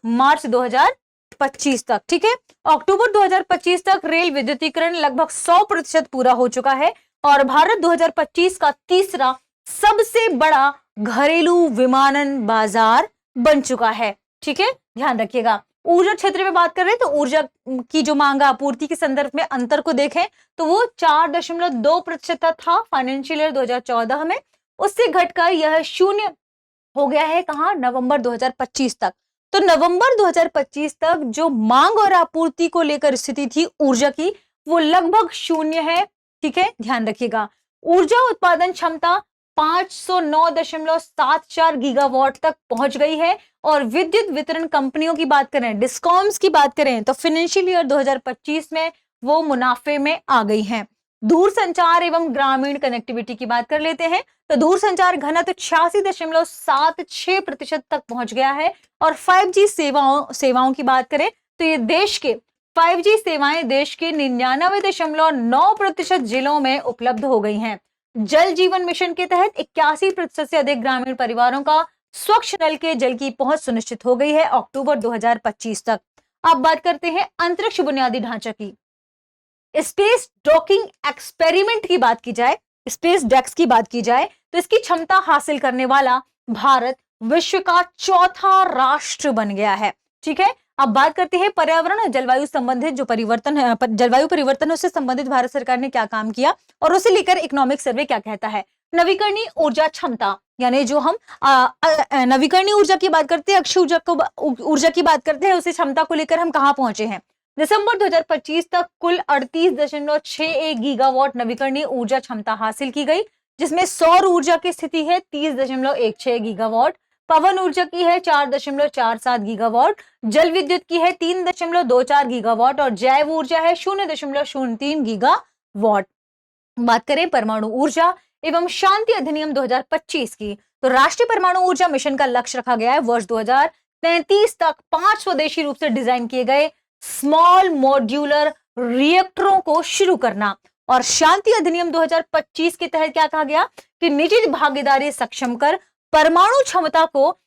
मार्च 2025 तक। ठीक है। अक्टूबर 2025 तक रेल विद्युतीकरण लगभग 100% पूरा हो चुका है, और भारत 2025 का तीसरा सबसे बड़ा घरेलू विमानन बाजार बन चुका है। ठीक है, ध्यान रखिएगा। ऊर्जा क्षेत्र में बात कर रहे हैं तो ऊर्जा की जो मांग आपूर्ति के संदर्भ में अंतर को देखें तो वो 4.2% था फाइनेंशियल ईयर 2014 में, उससे घटकर यह 0 हो गया है कहां? नवंबर 2025 तक। तो नवंबर 2025 तक जो मांग और आपूर्ति को लेकर स्थिति थी ऊर्जा की, वो लगभग 0 है। ठीक है, ध्यान रखिएगा। ऊर्जा उत्पादन क्षमता 509.74 गीगावाट तक पहुंच गई है, और विद्युत वितरण कंपनियों की बात करें, डिस्कॉम्स की बात करें तो फाइनेंशियल ईयर 2025 में वो मुनाफे में आ गई हैं। दूरसंचार एवं ग्रामीण कनेक्टिविटी की बात कर लेते हैं तो दूरसंचार घनत्व 86.76% तक पहुंच गया है, और 5G सेवाओं की बात करें तो ये देश के 5G सेवाएं देश के 99.9% जिलों में उपलब्ध हो गई हैं। जल जीवन मिशन के तहत 81% से अधिक ग्रामीण परिवारों का स्वच्छ नल के जल की पहुंच सुनिश्चित हो गई है अक्टूबर 2025 तक। अब बात करते हैं अंतरिक्ष बुनियादी ढांचा की। स्पेस डॉकिंग एक्सपेरिमेंट की बात की जाए, स्पेस डेक्स की बात की जाए तो इसकी क्षमता हासिल करने वाला भारत विश्व का चौथा राष्ट्र बन गया है। ठीक है, अब बात करते हैं पर्यावरण और जलवायु संबंधित जो परिवर्तन है, जलवायु परिवर्तन से संबंधित भारत सरकार ने क्या काम किया और उसे लेकर इकोनॉमिक सर्वे क्या कहता है। नवीकरणीय ऊर्जा क्षमता, यानी जो हम नवीकरणीय ऊर्जा की बात करते हैं, अक्षय ऊर्जा की बात करते हैं, उसी क्षमता को लेकर हम कहां पहुंचे हैं? दिसंबर 2025 तक कुल 38.61 गीगावाट नवीकरणीय ऊर्जा क्षमता हासिल की गई, जिसमें सौर ऊर्जा की स्थिति है 30.16 गीगावाट, पवन ऊर्जा की है 4.47 गीगावाट, जल विद्युत की है 3.24 गीगावाट, और जैव ऊर्जा है 0.03 गीगावाट। बात करें परमाणु ऊर्जा एवं शांति अधिनियम 2025 की, तो राष्ट्रीय परमाणु ऊर्जा मिशन का लक्ष्य रखा गया है वर्ष 2033 तक 5 स्वदेशी रूप से डिजाइन किए गए स्मॉल मॉड्यूलर रिएक्टरों को शुरू करना। और शांति अधिनियम 2025 के तहत क्या कहा गया कि निजी भागीदारी सक्षम कर परमाणु क्षमता को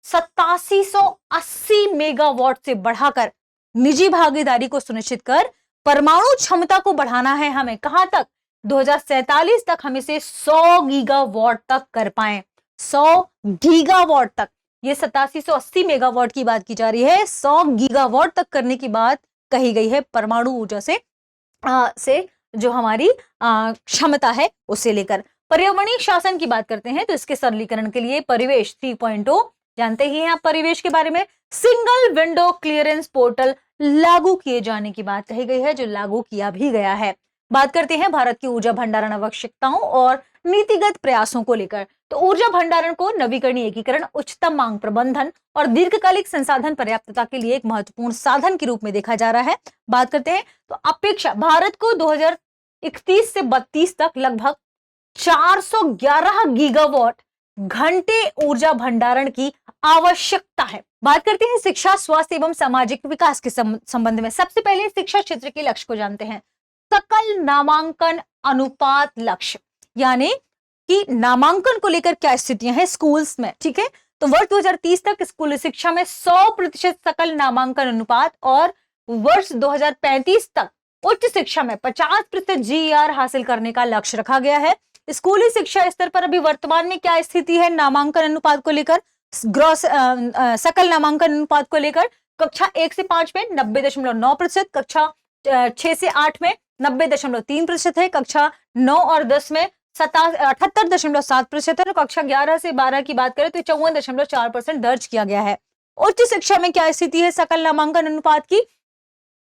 8780 मेगावाट से बढ़ाकर निजी भागीदारी को सुनिश्चित कर परमाणु क्षमता को बढ़ाना है हमें। कहां तक? 2047 तक हम इसे 100 गीगावाट तक कर पाए, 100 गीगावाट तक। ये 8780 मेगावाट की बात की जा रही है, 100 गीगावाट तक करने की बात कही गई है परमाणु ऊर्जा से जो हमारी क्षमता है उसे लेकर। पर्यावरणीय शासन की बात करते हैं तो इसके सरलीकरण के लिए परिवेश 3.0, जानते ही हैं आप परिवेश के बारे में, सिंगल विंडो क्लियरेंस पोर्टल लागू किए जाने की बात कही गई है, जो लागू किया भी गया है। बात करते हैं भारत की ऊर्जा भंडारण आवश्यकताओं और नीतिगत प्रयासों को लेकर, तो ऊर्जा भंडारण को नवीकरणीय एकीकरण, उच्चतम मांग प्रबंधन और दीर्घकालिक संसाधन पर्याप्तता के लिए एक महत्वपूर्ण साधन के रूप में देखा जा रहा है। बात करते हैं तो अपेक्षा भारत को 2031 से 32 तक लगभग 411 गीगावाट घंटे ऊर्जा भंडारण की आवश्यकता है। बात करते हैं शिक्षा, स्वास्थ्य एवं सामाजिक विकास के संबंध में। सबसे पहले शिक्षा क्षेत्र के लक्ष्य को जानते हैं। सकल नामांकन अनुपात लक्ष्य, यानी कि नामांकन को लेकर क्या स्थितियां हैं स्कूल्स में, ठीक है। तो वर्ष 2030 तक स्कूल शिक्षा में 100% सकल नामांकन अनुपात और वर्ष 2035 तक उच्च शिक्षा में 50% जीईआर हासिल करने का लक्ष्य रखा गया है। स्कूली शिक्षा स्तर पर अभी वर्तमान में क्या स्थिति है नामांकन अनुपात को लेकर, ग्रॉस सकल नामांकन अनुपात को लेकर? कक्षा 1 से 5 में 90.9%, कक्षा 6 से 8 में 90.3% है, कक्षा 9 और 10 में 78.7% है, और कक्षा 11 से 12 की बात करें तो 54.4% दर्ज किया गया है। उच्च शिक्षा में क्या स्थिति है सकल नामांकन अनुपात की?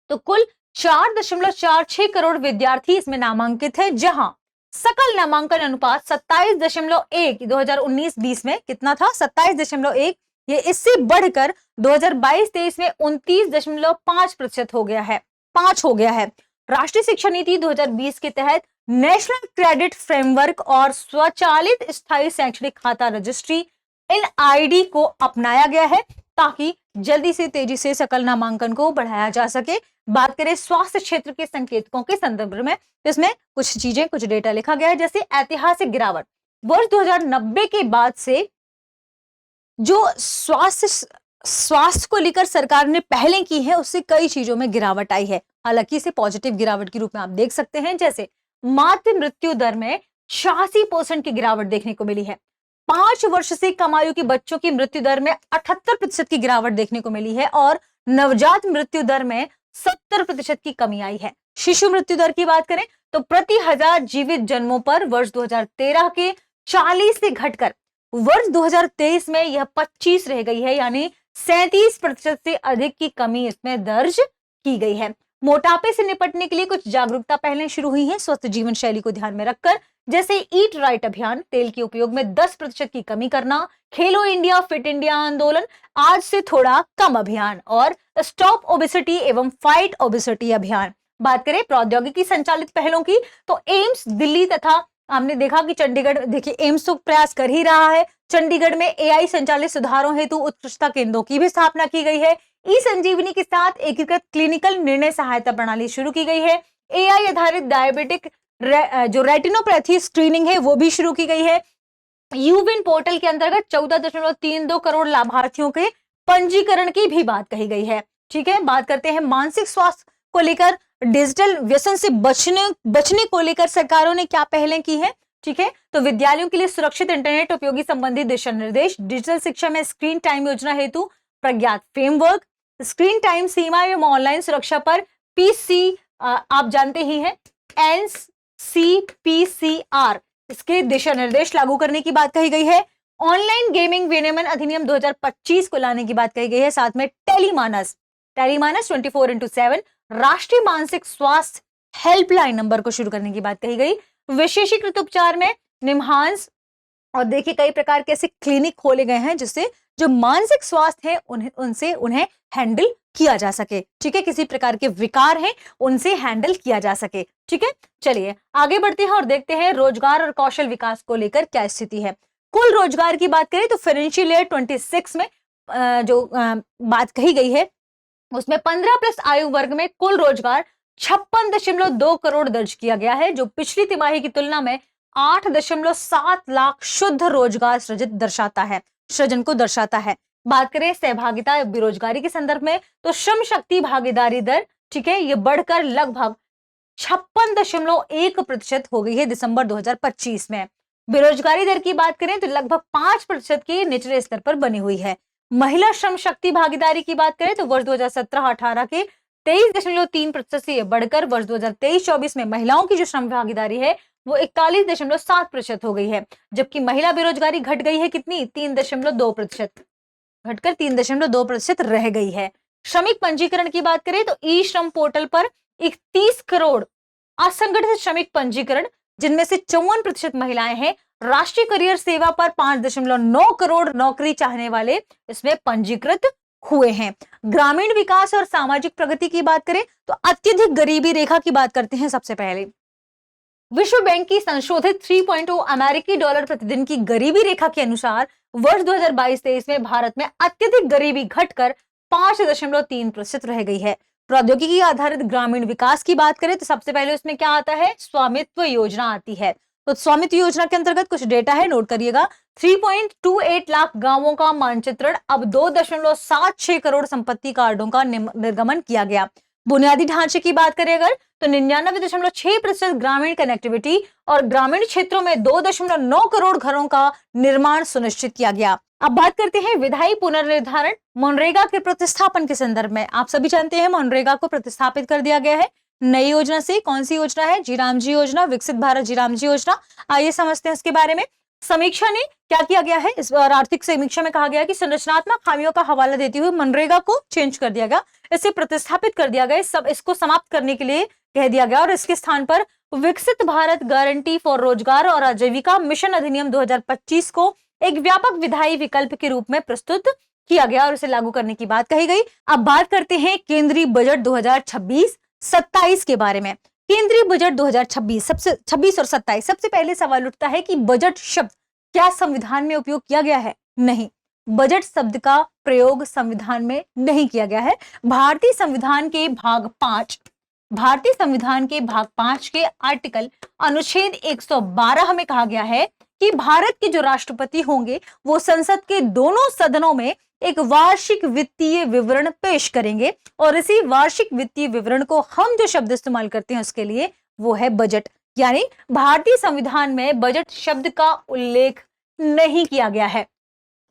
तो कुल 4.46 करोड़ विद्यार्थी इसमें नामांकित है, जहां सकल नामांकन अनुपात 27.1 2019-20 में कितना था? 27.1। ये इससे बढ़कर 2022-23 में 29.5% हो गया है, 5 हो गया है। राष्ट्रीय शिक्षा नीति 2020 के तहत नेशनल क्रेडिट फ्रेमवर्क और स्वचालित स्थायी शैक्षणिक खाता रजिस्ट्री NID को अपनाया गया है ताकि जल्दी से तेजी से सकल नामांकन को बढ़ाया जा सके। बात करें स्वास्थ्य क्षेत्र के संकेतकों के संदर्भ में, इसमें कुछ चीजें, कुछ डेटा लिखा गया है, जैसे ऐतिहासिक गिरावट। वर्ष 2090 के बाद से जो स्वास्थ्य को लेकर सरकार ने पहले की है उससे कई चीजों में गिरावट आई है। हालांकि इसे पॉजिटिव गिरावट के रूप में आप देख सकते हैं, जैसे मातृ मृत्यु दर में 86% की गिरावट देखने को मिली है। 5 वर्ष से कम आयु के बच्चों की मृत्यु दर में 78% की गिरावट देखने को मिली है, और नवजात मृत्यु दर में 70% की कमी आई है। शिशु मृत्यु दर की बात करें तो प्रति 1000 जीवित जन्मों पर वर्ष 2013 के 40 से घटकर वर्ष 2023 में यह 25 रह गई है, यानी 37% से अधिक की कमी इसमें दर्ज की गई है। मोटापे से निपटने के लिए कुछ जागरूकता पहलें शुरू हुई हैं स्वस्थ जीवन शैली को ध्यान में रखकर, जैसे ईट राइट अभियान, तेल के उपयोग में 10% की कमी करना, खेलो इंडिया फिट इंडिया आंदोलन, आज से थोड़ा कम अभियान, और स्टॉप ओबेसिटी एवं फाइट ओबेसिटी अभियान। बात करें प्रौद्योगिकी संचालित पहलों की तो एम्स दिल्ली तथा हमने देखा कि चंडीगढ़, देखिए एम्स तो प्रयास कर ही रहा है। चंडीगढ़ में AI संचालित सुधारों हेतु उत्कृष्टता केंद्रों की भी स्थापना की गई है। ई संजीवनी के साथ एकीकृत क्लिनिकल निर्णय सहायता प्रणाली शुरू की गई है। AI आधारित डायबिटिक जो रेटिनोपैथी स्क्रीनिंग है वो भी शुरू की गई है। यूविन पोर्टल के अंतर्गत 14.32 करोड़ लाभार्थियों के पंजीकरण की भी बात कही गई है। ठीक है, बात करते हैं मानसिक स्वास्थ्य को लेकर, डिजिटल व्यसन से बचने को लेकर सरकारों ने क्या पहलें की है। ठीक है, तो विद्यालयों के लिए सुरक्षित इंटरनेट उपयोगी संबंधी दिशा निर्देश, डिजिटल शिक्षा में स्क्रीन टाइम योजना हेतु प्रज्ञात फ्रेमवर्क, स्क्रीन टाइम सीमा एवं ऑनलाइन सुरक्षा पर PC आप जानते ही हैं NCPCR, इसके दिशा निर्देश लागू करने की बात कही गई है। ऑनलाइन गेमिंग विनियमन अधिनियम 2025 को लाने की बात कही गई है। साथ में टेलीमानस 24x7 राष्ट्रीय मानसिक स्वास्थ्य हेल्पलाइन नंबर को शुरू करने की बात कही गई। विशेषीकृत उपचार में निम्हांस, और देखिए कई प्रकार के ऐसे क्लिनिक खोले गए हैं जिससे जो मानसिक स्वास्थ्य है उन्हें हैंडल किया जा सके। ठीक है, किसी प्रकार के विकार हैं उनसे हैंडल किया जा सके। ठीक है, चलिए आगे बढ़ते हैं और देखते हैं रोजगार और कौशल विकास को लेकर क्या स्थिति है। कुल रोजगार की बात करें तो फाइनेंशियल ईयर 26 में जो बात कही गई है उसमें 15+ आयु वर्ग में कुल रोजगार 56.2 करोड़ दर्ज किया गया है, जो पिछली तिमाही की तुलना में 8.7 लाख शुद्ध रोजगार सृजन को दर्शाता है। बात करें सहभागिता बेरोजगारी के संदर्भ में तो श्रम शक्ति भागीदारी दर, ठीक है, ये बढ़कर लगभग 56.1% हो गई है दिसंबर 2025 में। बेरोजगारी दर की बात करें तो लगभग 5% के निचले स्तर पर बनी हुई है। महिला श्रम शक्ति भागीदारी की बात करें तो वर्ष 2017-18 के 23.3% से बढ़कर वर्ष 2023-24 में महिलाओं की जो श्रम भागीदारी है वो 41.7% हो गई है, जबकि महिला बेरोजगारी घट गई है कितनी, 3.2%, घटकर 3.2% रह गई है। श्रमिक पंजीकरण की बात करें तो ई श्रम पोर्टल पर 31 करोड़ असंगठित श्रमिक पंजीकरण, जिनमें से 54% महिलाएं हैं। राष्ट्रीय करियर सेवा पर 5.9 करोड़ नौकरी चाहने वाले इसमें पंजीकृत हुए हैं। ग्रामीण विकास और सामाजिक प्रगति की बात करें तो अत्यधिक गरीबी रेखा की बात करते हैं। सबसे पहले विश्व बैंक की संशोधित 3.0 अमेरिकी डॉलर प्रतिदिन की गरीबी रेखा के अनुसार वर्ष 2022-23 में भारत में अत्यधिक गरीबी घटकर 5.3% रह गई है। प्रौद्योगिकी आधारित ग्रामीण विकास की बात करें तो सबसे पहले उसमें क्या आता है, स्वामित्व योजना आती है। तो स्वामित्व योजना के अंतर्गत कुछ डेटा है, नोट करिएगा। 3.28 लाख गांवों का मानचित्रण, अब 2.76 करोड़ संपत्ति कार्डों का निर्गमन किया गया। बुनियादी ढांचे की बात करें अगर, तो 99.6% ग्रामीण कनेक्टिविटी और ग्रामीण क्षेत्रों में 2.9 करोड़ घरों का निर्माण सुनिश्चित किया गया। अब बात करते हैं विधायी पुनर्निर्धारण मनरेगा के प्रतिस्थापन के संदर्भ में। आप सभी जानते हैं मनरेगा को प्रतिस्थापित कर दिया गया है नई योजना से। कौन सी योजना है? जी राम जी योजना, विकसित भारत जी राम जी योजना। आइए समझते हैं इसके बारे में। समीक्षा ने क्या किया गया है? इस बार आर्थिक समीक्षा में कहा गया कि संरचनात्मक खामियों का हवाला देते हुए मनरेगा को चेंज कर दिया गया, इसे प्रतिस्थापित कर दिया गया, सब इसको समाप्त करने के लिए कह दिया गया और इसके स्थान पर विकसित भारत गारंटी फॉर रोजगार और आजीविका मिशन अधिनियम 2025 को एक व्यापक विधायी विकल्प के रूप में प्रस्तुत किया गया और इसे लागू करने की बात कही गई। अब बात करते हैं केंद्रीय बजट 2026-27 के बारे में। केंद्रीय बजट 2026 सबसे 26 और 27, सबसे पहले सवाल उठता है कि बजट शब्द क्या संविधान में उपयोग किया गया है? नहीं, बजट शब्द का प्रयोग संविधान में नहीं किया गया है। भारतीय संविधान के भाग 5 के आर्टिकल अनुच्छेद 112 में कहा गया है कि भारत के जो राष्ट्रपति होंगे वो संसद के दोनों सदनों में एक वार्षिक वित्तीय विवरण पेश करेंगे और इसी वार्षिक वित्तीय विवरण को हम जो शब्द इस्तेमाल करते हैं उसके लिए वो है बजट। यानी भारतीय संविधान में बजट शब्द का उल्लेख नहीं किया गया है।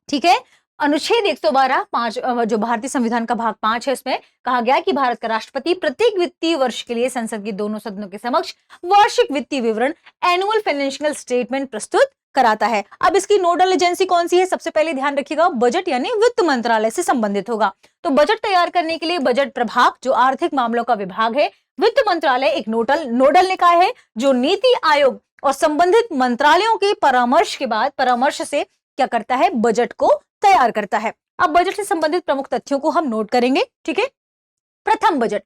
ठीक है, अनुच्छेद 112 जो भारतीय संविधान का भाग 5 है, इसमें कहा गया कि भारत का राष्ट्रपति प्रत्येक वित्तीय वर्ष के लिए संसद के दोनों सदनों के समक्ष वार्षिक वित्तीय विवरण एनुअल फाइनेंशियल स्टेटमेंट प्रस्तुत कराता है। अब इसकी नोडल एजेंसी कौन सी है? सबसे पहले ध्यान रखिएगा, बजट यानी वित्त मंत्रालय से संबंधित होगा। तो बजट तैयार करने के लिए बजट प्रभाग जो आर्थिक मामलों का विभाग है, वित्त मंत्रालय एक नोडल निकाय है जो नीति आयोग और संबंधित मंत्रालयों के परामर्श से क्या करता है? बजट को तैयार करता है। अब बजट से संबंधित प्रमुख तथ्यों को हम नोट करेंगे। ठीक है, प्रथम बजट,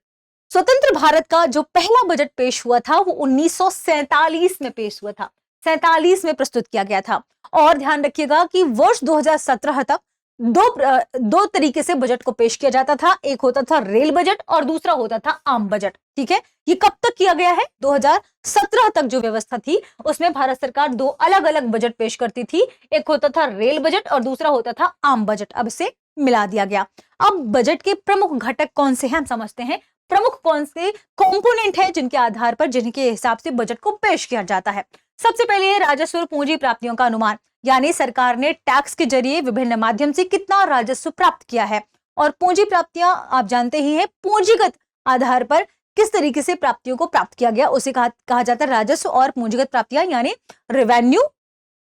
स्वतंत्र भारत का जो पहला बजट पेश हुआ था वो 1947 में पेश हुआ था, 47 में प्रस्तुत किया गया था। और ध्यान रखिएगा कि वर्ष 2017 तक दो तरीके से बजट को पेश किया जाता था, एक होता था रेल बजट और दूसरा होता था आम बजट। ठीक है, ये कब तक किया गया है? 2017 तक जो व्यवस्था थी उसमें भारत सरकार दो अलग अलग बजट पेश करती थी, एक होता था रेल बजट और दूसरा होता था आम बजट। अब इसे मिला दिया गया। अब बजट के प्रमुख घटक कौन से हैं हम समझते हैं। प्रमुख कौन से कंपोनेंट है जिनके आधार पर, जिनके हिसाब से बजट को पेश किया जाता है। सबसे पहले है राजस्व और पूंजी प्राप्तियों का अनुमान, यानी सरकार ने टैक्स के जरिए विभिन्न माध्यम से कितना राजस्व प्राप्त किया है। और पूंजी प्राप्तियां आप जानते ही हैं, पूंजीगत आधार पर किस तरीके से प्राप्तियों को प्राप्त किया गया उसे कहा जाता है राजस्व और पूंजीगत प्राप्तियां, यानी रेवेन्यू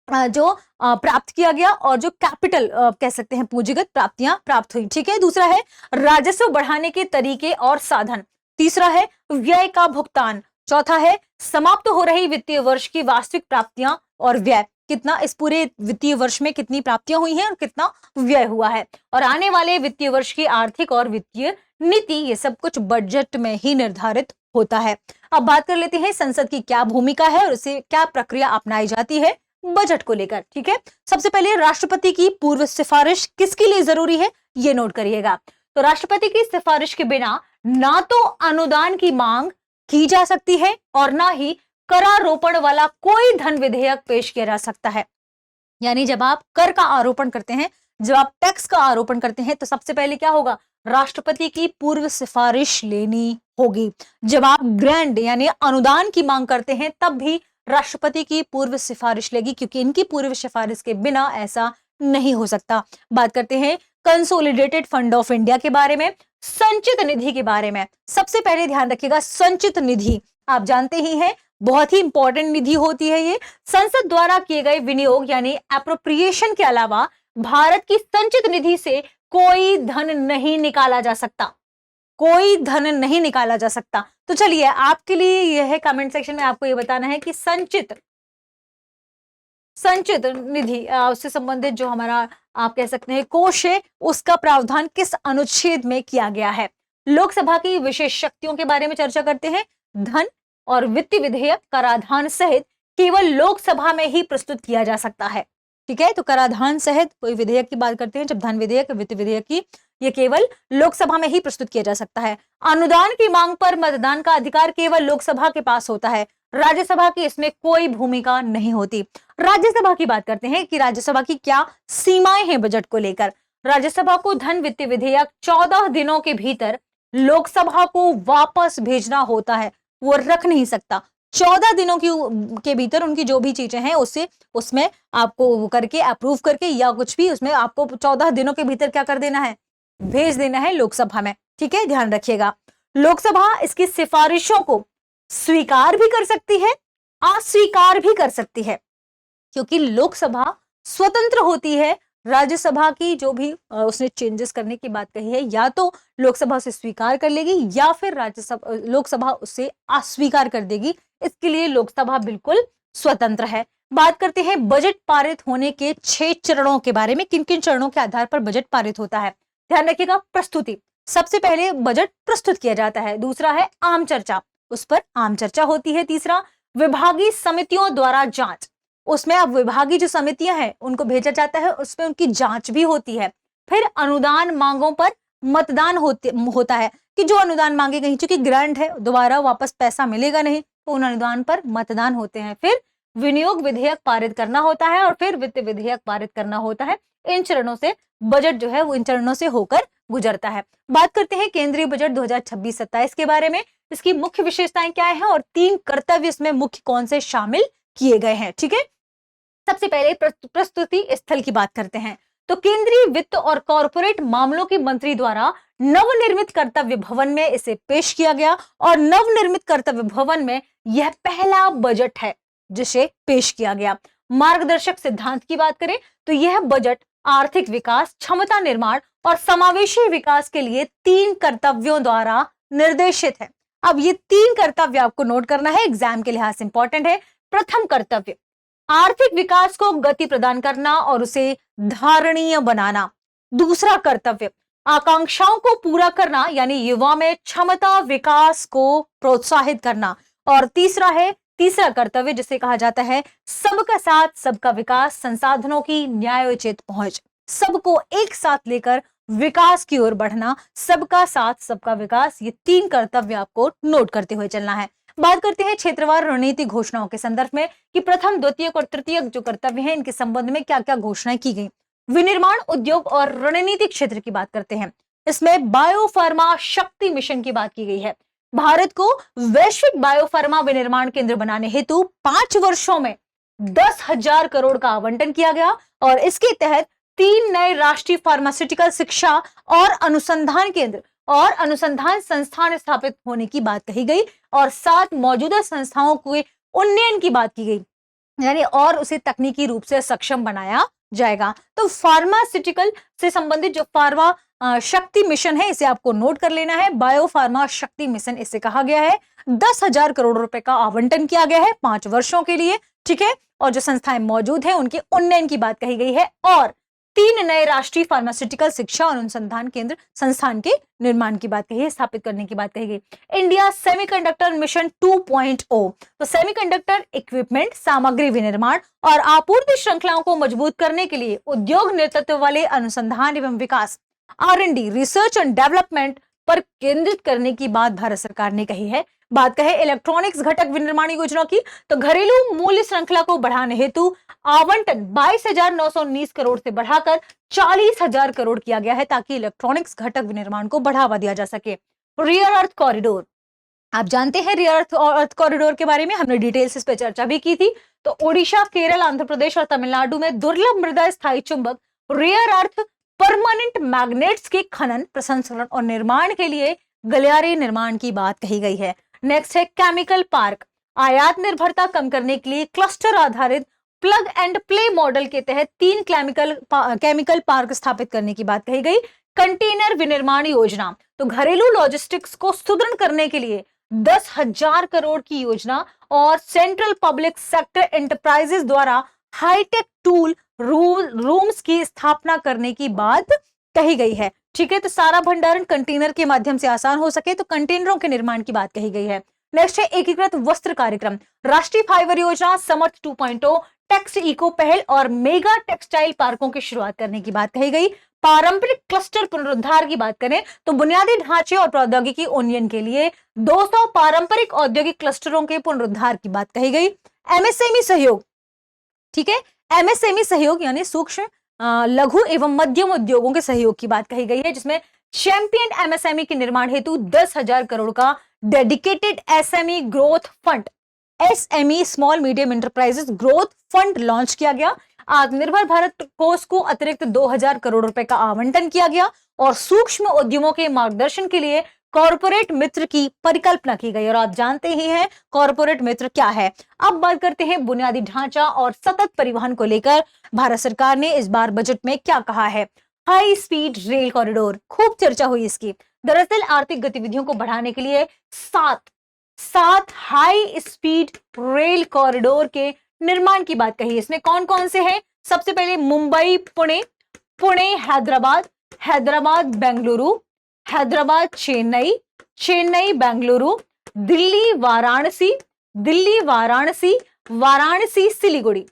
जो प्राप्त किया गया और जो कैपिटल कह सकते हैं पूंजीगत प्राप्तियां प्राप्त हुई। ठीक है, दूसरा है राजस्व बढ़ाने के तरीके और साधन, तीसरा है व्यय का भुगतान, चौथा है समाप्त हो रही वित्तीय वर्ष की वास्तविक प्राप्तियां और व्यय, कितना इस पूरे वित्तीय वर्ष में कितनी प्राप्तियां हुई हैं और कितना व्यय हुआ है, और आने वाले वित्तीय वर्ष की आर्थिक और वित्तीय नीति, ये सब कुछ बजट में ही निर्धारित होता है। अब बात कर लेते हैं संसद की क्या भूमिका है और इसे क्या प्रक्रिया अपनाई जाती है बजट को लेकर। ठीक है, सबसे पहले राष्ट्रपति की पूर्व सिफारिश किसके लिए जरूरी है ये नोट करिएगा। तो राष्ट्रपति की सिफारिश के बिना ना तो अनुदान की मांग की जा सकती है और ना ही करारोपण वाला कोई धन विधेयक पेश किया जा सकता है। यानी जब आप कर का आरोपण करते हैं, जब आप टैक्स का आरोपण करते हैं, तो सबसे पहले क्या होगा? राष्ट्रपति की पूर्व सिफारिश लेनी होगी। जब आप ग्रांट यानी अनुदान की मांग करते हैं तब भी राष्ट्रपति की पूर्व सिफारिश लेगी, क्योंकि इनकी पूर्व सिफारिश के बिना ऐसा नहीं हो सकता। बात करते हैं कंसोलिडेटेड फंड ऑफ इंडिया के बारे में, संचित निधि के बारे में। सबसे पहले ध्यान रखिएगा, संचित निधि आप जानते ही हैं बहुत ही इंपॉर्टेंट निधि होती है ये। संसद द्वारा किए गए विनियोग यानी एप्रोप्रिएशन के अलावा भारत की संचित निधि से कोई धन नहीं निकाला जा सकता, कोई धन नहीं निकाला जा सकता। तो चलिए आपके लिए यह है, कमेंट सेक्शन में आपको ये बताना है कि संचित निधि उससे संबंधित जो हमारा आप कह सकते हैं कोष है, उसका प्रावधान किस अनुच्छेद में किया गया है। लोकसभा की विशेष शक्तियों के बारे में चर्चा करते हैं। धन और वित्त विधेयक कराधान सहित केवल लोकसभा में ही प्रस्तुत किया जा सकता है। ठीक है, तो कराधान सहित कोई विधेयक की बात करते हैं, जब धन विधेयक वित्त विधेयक की, ये केवल लोकसभा में ही प्रस्तुत किया जा सकता है। अनुदान की मांग पर मतदान का अधिकार केवल लोकसभा के पास होता है। राज्यसभा की इसमें कोई भूमिका नहीं होती। राज्यसभा की बात करते हैं कि राज्यसभा की क्या सीमाएं हैं बजट को लेकर। राज्यसभा को धन वित्त विधेयक 14 दिनों के भीतर लोकसभा को वापस भेजना होता है, वो रख नहीं सकता। 14 दिनों के भीतर उनकी जो भी चीजें हैं उससे उसमें आपको करके अप्रूव करके या कुछ भी उसमें आपको 14 दिनों के भीतर क्या कर देना है, भेज देना है लोकसभा में। ठीक है, ध्यान रखिएगा। लोकसभा इसकी सिफारिशों को स्वीकार भी कर सकती है, अस्वीकार भी कर सकती है, क्योंकि लोकसभा स्वतंत्र होती है। राज्यसभा की जो भी उसने चेंजेस करने की बात कही है, या तो लोकसभा उसे स्वीकार कर लेगी या फिर राज्यसभा लोकसभा उसे अस्वीकार कर देगी। इसके लिए लोकसभा बिल्कुल स्वतंत्र है। बात करते हैं बजट पारित होने के 6 चरणों के बारे में, किन किन चरणों के आधार पर बजट पारित होता है। ध्यान रखिएगा, प्रस्तुति, सबसे पहले बजट प्रस्तुत किया जाता है। दूसरा है आम चर्चा, उस पर आम चर्चा होती है। तीसरा विभागीय समितियों द्वारा जांच, उसमें अब विभागीय जो समितियां हैं उनको भेजा जाता है, उसमें उनकी जांच भी होती है। फिर अनुदान मांगों पर मतदान होता है कि जो अनुदान मांगे गई, चूंकि ग्रांट है दोबारा वापस पैसा मिलेगा नहीं, तो उन अनुदान पर मतदान होते हैं। फिर विनियोग विधेयक पारित करना होता है और फिर वित्त विधेयक पारित करना होता है। इन चरणों से बजट जो है वो इन चरणों से होकर गुजरता है। बात करते हैं केंद्रीय बजट 2026-27 के बारे में। इसकी मुख्य विशेषताएं क्या है और 3 कर्तव्य इसमें मुख्य कौन से शामिल किए गए हैं। ठीक है, सबसे पहले प्रस्तुति स्थल की बात करते हैं। तो केंद्रीय वित्त और कॉर्पोरेट मामलों के मंत्री द्वारा नवनिर्मित कर्तव्य भवन में इसे पेश किया गया और नवनिर्मित कर्तव्य भवन में यह पहला बजट है जिसे पेश किया गया। मार्गदर्शक सिद्धांत की बात करें तो यह बजट आर्थिक विकास, क्षमता निर्माण और समावेशी विकास के लिए 3 कर्तव्यों द्वारा निर्देशित है। अब ये 3 कर्तव्य आपको नोट करना है, एग्जाम के लिहाज से इंपॉर्टेंट है। प्रथम कर्तव्य आर्थिक विकास को गति प्रदान करना और उसे धारणीय बनाना। दूसरा कर्तव्य आकांक्षाओं को पूरा करना, यानी युवा में क्षमता विकास को प्रोत्साहित करना। और तीसरा कर्तव्य जिसे कहा जाता है सबका साथ सबका विकास, संसाधनों की न्यायोचित पहुंच, सबको एक साथ लेकर विकास की ओर बढ़ना। सबका साथ सबका विकास, ये 3 कर्तव्य आपको नोट करते हुए चलना है। बात करते हैं क्षेत्रवार रणनीति घोषणाओं के संदर्भ में कि प्रथम, द्वितीयक और तृतीयक जो कर्तव्य हैं इनके संबंध में क्या क्या घोषणाएं की गई। विनिर्माण, उद्योग और रणनीतिक क्षेत्र की बात करते हैं। इसमें बायोफार्मा शक्ति मिशन की बात की गई है। भारत को वैश्विक बायोफार्मा विनिर्माण केंद्र बनाने हेतु 5 वर्षों में 10,000 करोड़ का आवंटन किया गया और इसके तहत 3 नए राष्ट्रीय फार्मास्यूटिकल शिक्षा और अनुसंधान केंद्र और अनुसंधान संस्थान स्थापित होने की बात कही गई और 7 मौजूदा संस्थाओं के उन्नयन की बात की गई, यानी और उसे तकनीकी रूप से सक्षम बनाया जाएगा। तो फार्मास्यूटिकल से संबंधित जो फार्मा शक्ति मिशन है इसे आपको नोट कर लेना है। बायो फार्मा शक्ति मिशन इसे कहा गया है। 10,000 करोड़ रुपए का आवंटन किया गया है 5 वर्षों के लिए। ठीक है, और जो संस्थाएं मौजूद हैं उनके उन्नयन की बात कही गई है और 3 नए राष्ट्रीय फार्मास्यूटिकल शिक्षा और अनुसंधान केंद्र संस्थान के निर्माण की बात कही है, स्थापित करने की बात कही गई। इंडिया सेमीकंडक्टर मिशन 2.0, तो सेमीकंडक्टर इक्विपमेंट, सामग्री विनिर्माण और आपूर्ति श्रृंखलाओं को मजबूत करने के लिए उद्योग नेतृत्व वाले अनुसंधान एवं विकास R&D, रिसर्च एंड डेवलपमेंट पर केंद्रित करने की बात भारत सरकार ने कही है। बात कहे इलेक्ट्रॉनिक्स घटक विनिर्माण योजना की, तो घरेलू मूल्य श्रृंखला को बढ़ाने हेतु आवंटन 22,919 करोड़ से बढ़ाकर 40,000 करोड़ किया गया है ताकि इलेक्ट्रॉनिक्स घटक विनिर्माण को बढ़ावा दिया जा सके। रियर अर्थ कॉरिडोर, आप जानते हैं रियर अर्थ कॉरिडोर के बारे में हमने डिटेल्स इस पर चर्चा भी की थी। तो ओडिशा, केरल, आंध्र प्रदेश और तमिलनाडु में दुर्लभ मृदा स्थायी चुंबक रियर अर्थ परमानेंट मैग्नेट्स के खनन, प्रसंस्करण और निर्माण के लिए गलियारे निर्माण की बात कही गई है। नेक्स्ट है केमिकल पार्क, आयात निर्भरता कम करने के लिए क्लस्टर आधारित प्लग एंड प्ले मॉडल के तहत 3 केमिकल पार्क स्थापित करने की बात कही गई। कंटेनर विनिर्माण योजना, तो घरेलू लॉजिस्टिक्स को सुदृढ़ करने के लिए 10,000 करोड़ की योजना और सेंट्रल पब्लिक सेक्टर एंटरप्राइजेस द्वारा हाईटेक टूल रूम्स की स्थापना करने की बात कही गई है। ठीक है, तो सारा भंडारण कंटेनर के माध्यम से आसान हो सके तो कंटेनरों के निर्माण की बात कही गई है। नेक्स्ट है एकीकृत वस्त्र कार्यक्रम, राष्ट्रीय फाइबर योजना, समर्थ 2.0, टेक्स इको पहल और मेगा टेक्सटाइल पार्कों की शुरुआत करने की बात कही गई। पारंपरिक क्लस्टर पुनरुद्धार की बात करें तो बुनियादी ढांचे और प्रौद्योगिकी उन्नयन के लिए 200 पारंपरिक औद्योगिक क्लस्टरों के पुनरुद्धार की बात कही गई। एमएसएमई सहयोग, ठीक है, एमएसएमई सहयोग यानी सूक्ष्म लघु एवं मध्यम उद्योगों के सहयोग की बात कही गई है, जिसमें चैंपियन एमएसएमई के निर्माण हेतु 10,000 करोड़ का dedicated SME growth fund, SME small medium enterprises growth fund launch किया गया। आत्मनिर्भर भारत कोष को अतिरिक्त 2,000 करोड़ रुपए का आवंटन किया गया और सूक्ष्म उद्यमों के मार्गदर्शन के लिए कॉर्पोरेट मित्र की परिकल्पना की गई। और आप जानते ही हैं कॉर्पोरेट मित्र क्या है। अब बात करते हैं बुनियादी ढांचा और सतत परिवहन को लेकर भारत सरकार ने इस बार बजट में क्या कहा है। हाई स्पीड रेल कॉरिडोर, खूब चर्चा हुई इसकी। दरअसल आर्थिक गतिविधियों को बढ़ाने के लिए सात हाई स्पीड रेल कॉरिडोर के निर्माण की बात कही। इसमें कौन कौन से हैं? सबसे पहले मुंबई पुणे, पुणे हैदराबाद, हैदराबाद बेंगलुरु, हैदराबाद चेन्नई, चेन्नई बेंगलुरु, दिल्ली वाराणसी, दिल्ली वाराणसी, वाराणसी सिलीगुड़ी,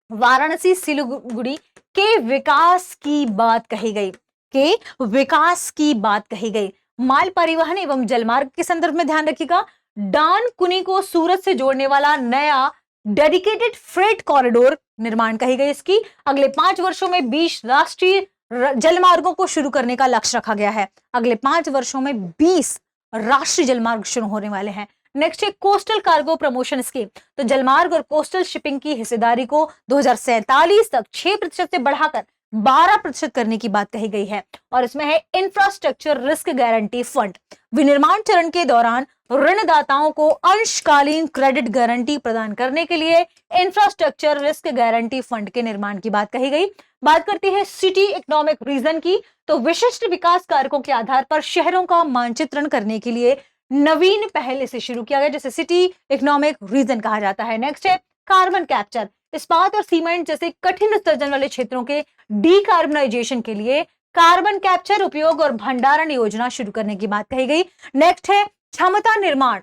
वाराणसी सिलीगुड़ी के विकास की बात कही गई, के विकास की बात कही गई। माल परिवहन एवं जलमार्ग के संदर्भ में ध्यान रखिएगा, डानकुनी को सूरत से जोड़ने वाला नया डेडिकेटेड फ्रेट कॉरिडोर निर्माण कही गई इसकी। अगले 5 वर्षों में 20 राष्ट्रीय जलमार्गों को शुरू करने का लक्ष्य रखा गया है। अगले 5 वर्षों में 20 राष्ट्रीय जलमार्ग शुरू होने वाले हैं। नेक्स्ट है कोस्टल कार्गो प्रमोशन स्कीम। तो जलमार्ग और कोस्टल शिपिंग की हिस्सेदारी को 2047 तक 6% से बढ़ाकर 12% करने की बात कही गई है। और इसमें है इंफ्रास्ट्रक्चर रिस्क गारंटी फंड। विनिर्माण चरण के दौरान ऋणदाताओं को अंशकालीन क्रेडिट गारंटी प्रदान करने के लिए इंफ्रास्ट्रक्चर रिस्क गारंटी फंड के निर्माण की बात कही गई। बात करते हैं सिटी इकोनॉमिक रीजन की। तो विशिष्ट विकास कारकों के आधार पर शहरों का मानचित्रण करने के लिए नवीन पहल इसे शुरू किया गया, जैसे सिटी इकोनॉमिक रीजन कहा जाता है। नेक्स्ट है कार्बन कैप्चर। इस्पात और सीमेंट जैसे कठिन उत्सर्जन वाले क्षेत्रों के डीकार्बनाइजेशन के लिए कार्बन कैप्चर उपयोग और भंडारण योजना शुरू करने की बात कही गई। नेक्स्ट है क्षमता निर्माण।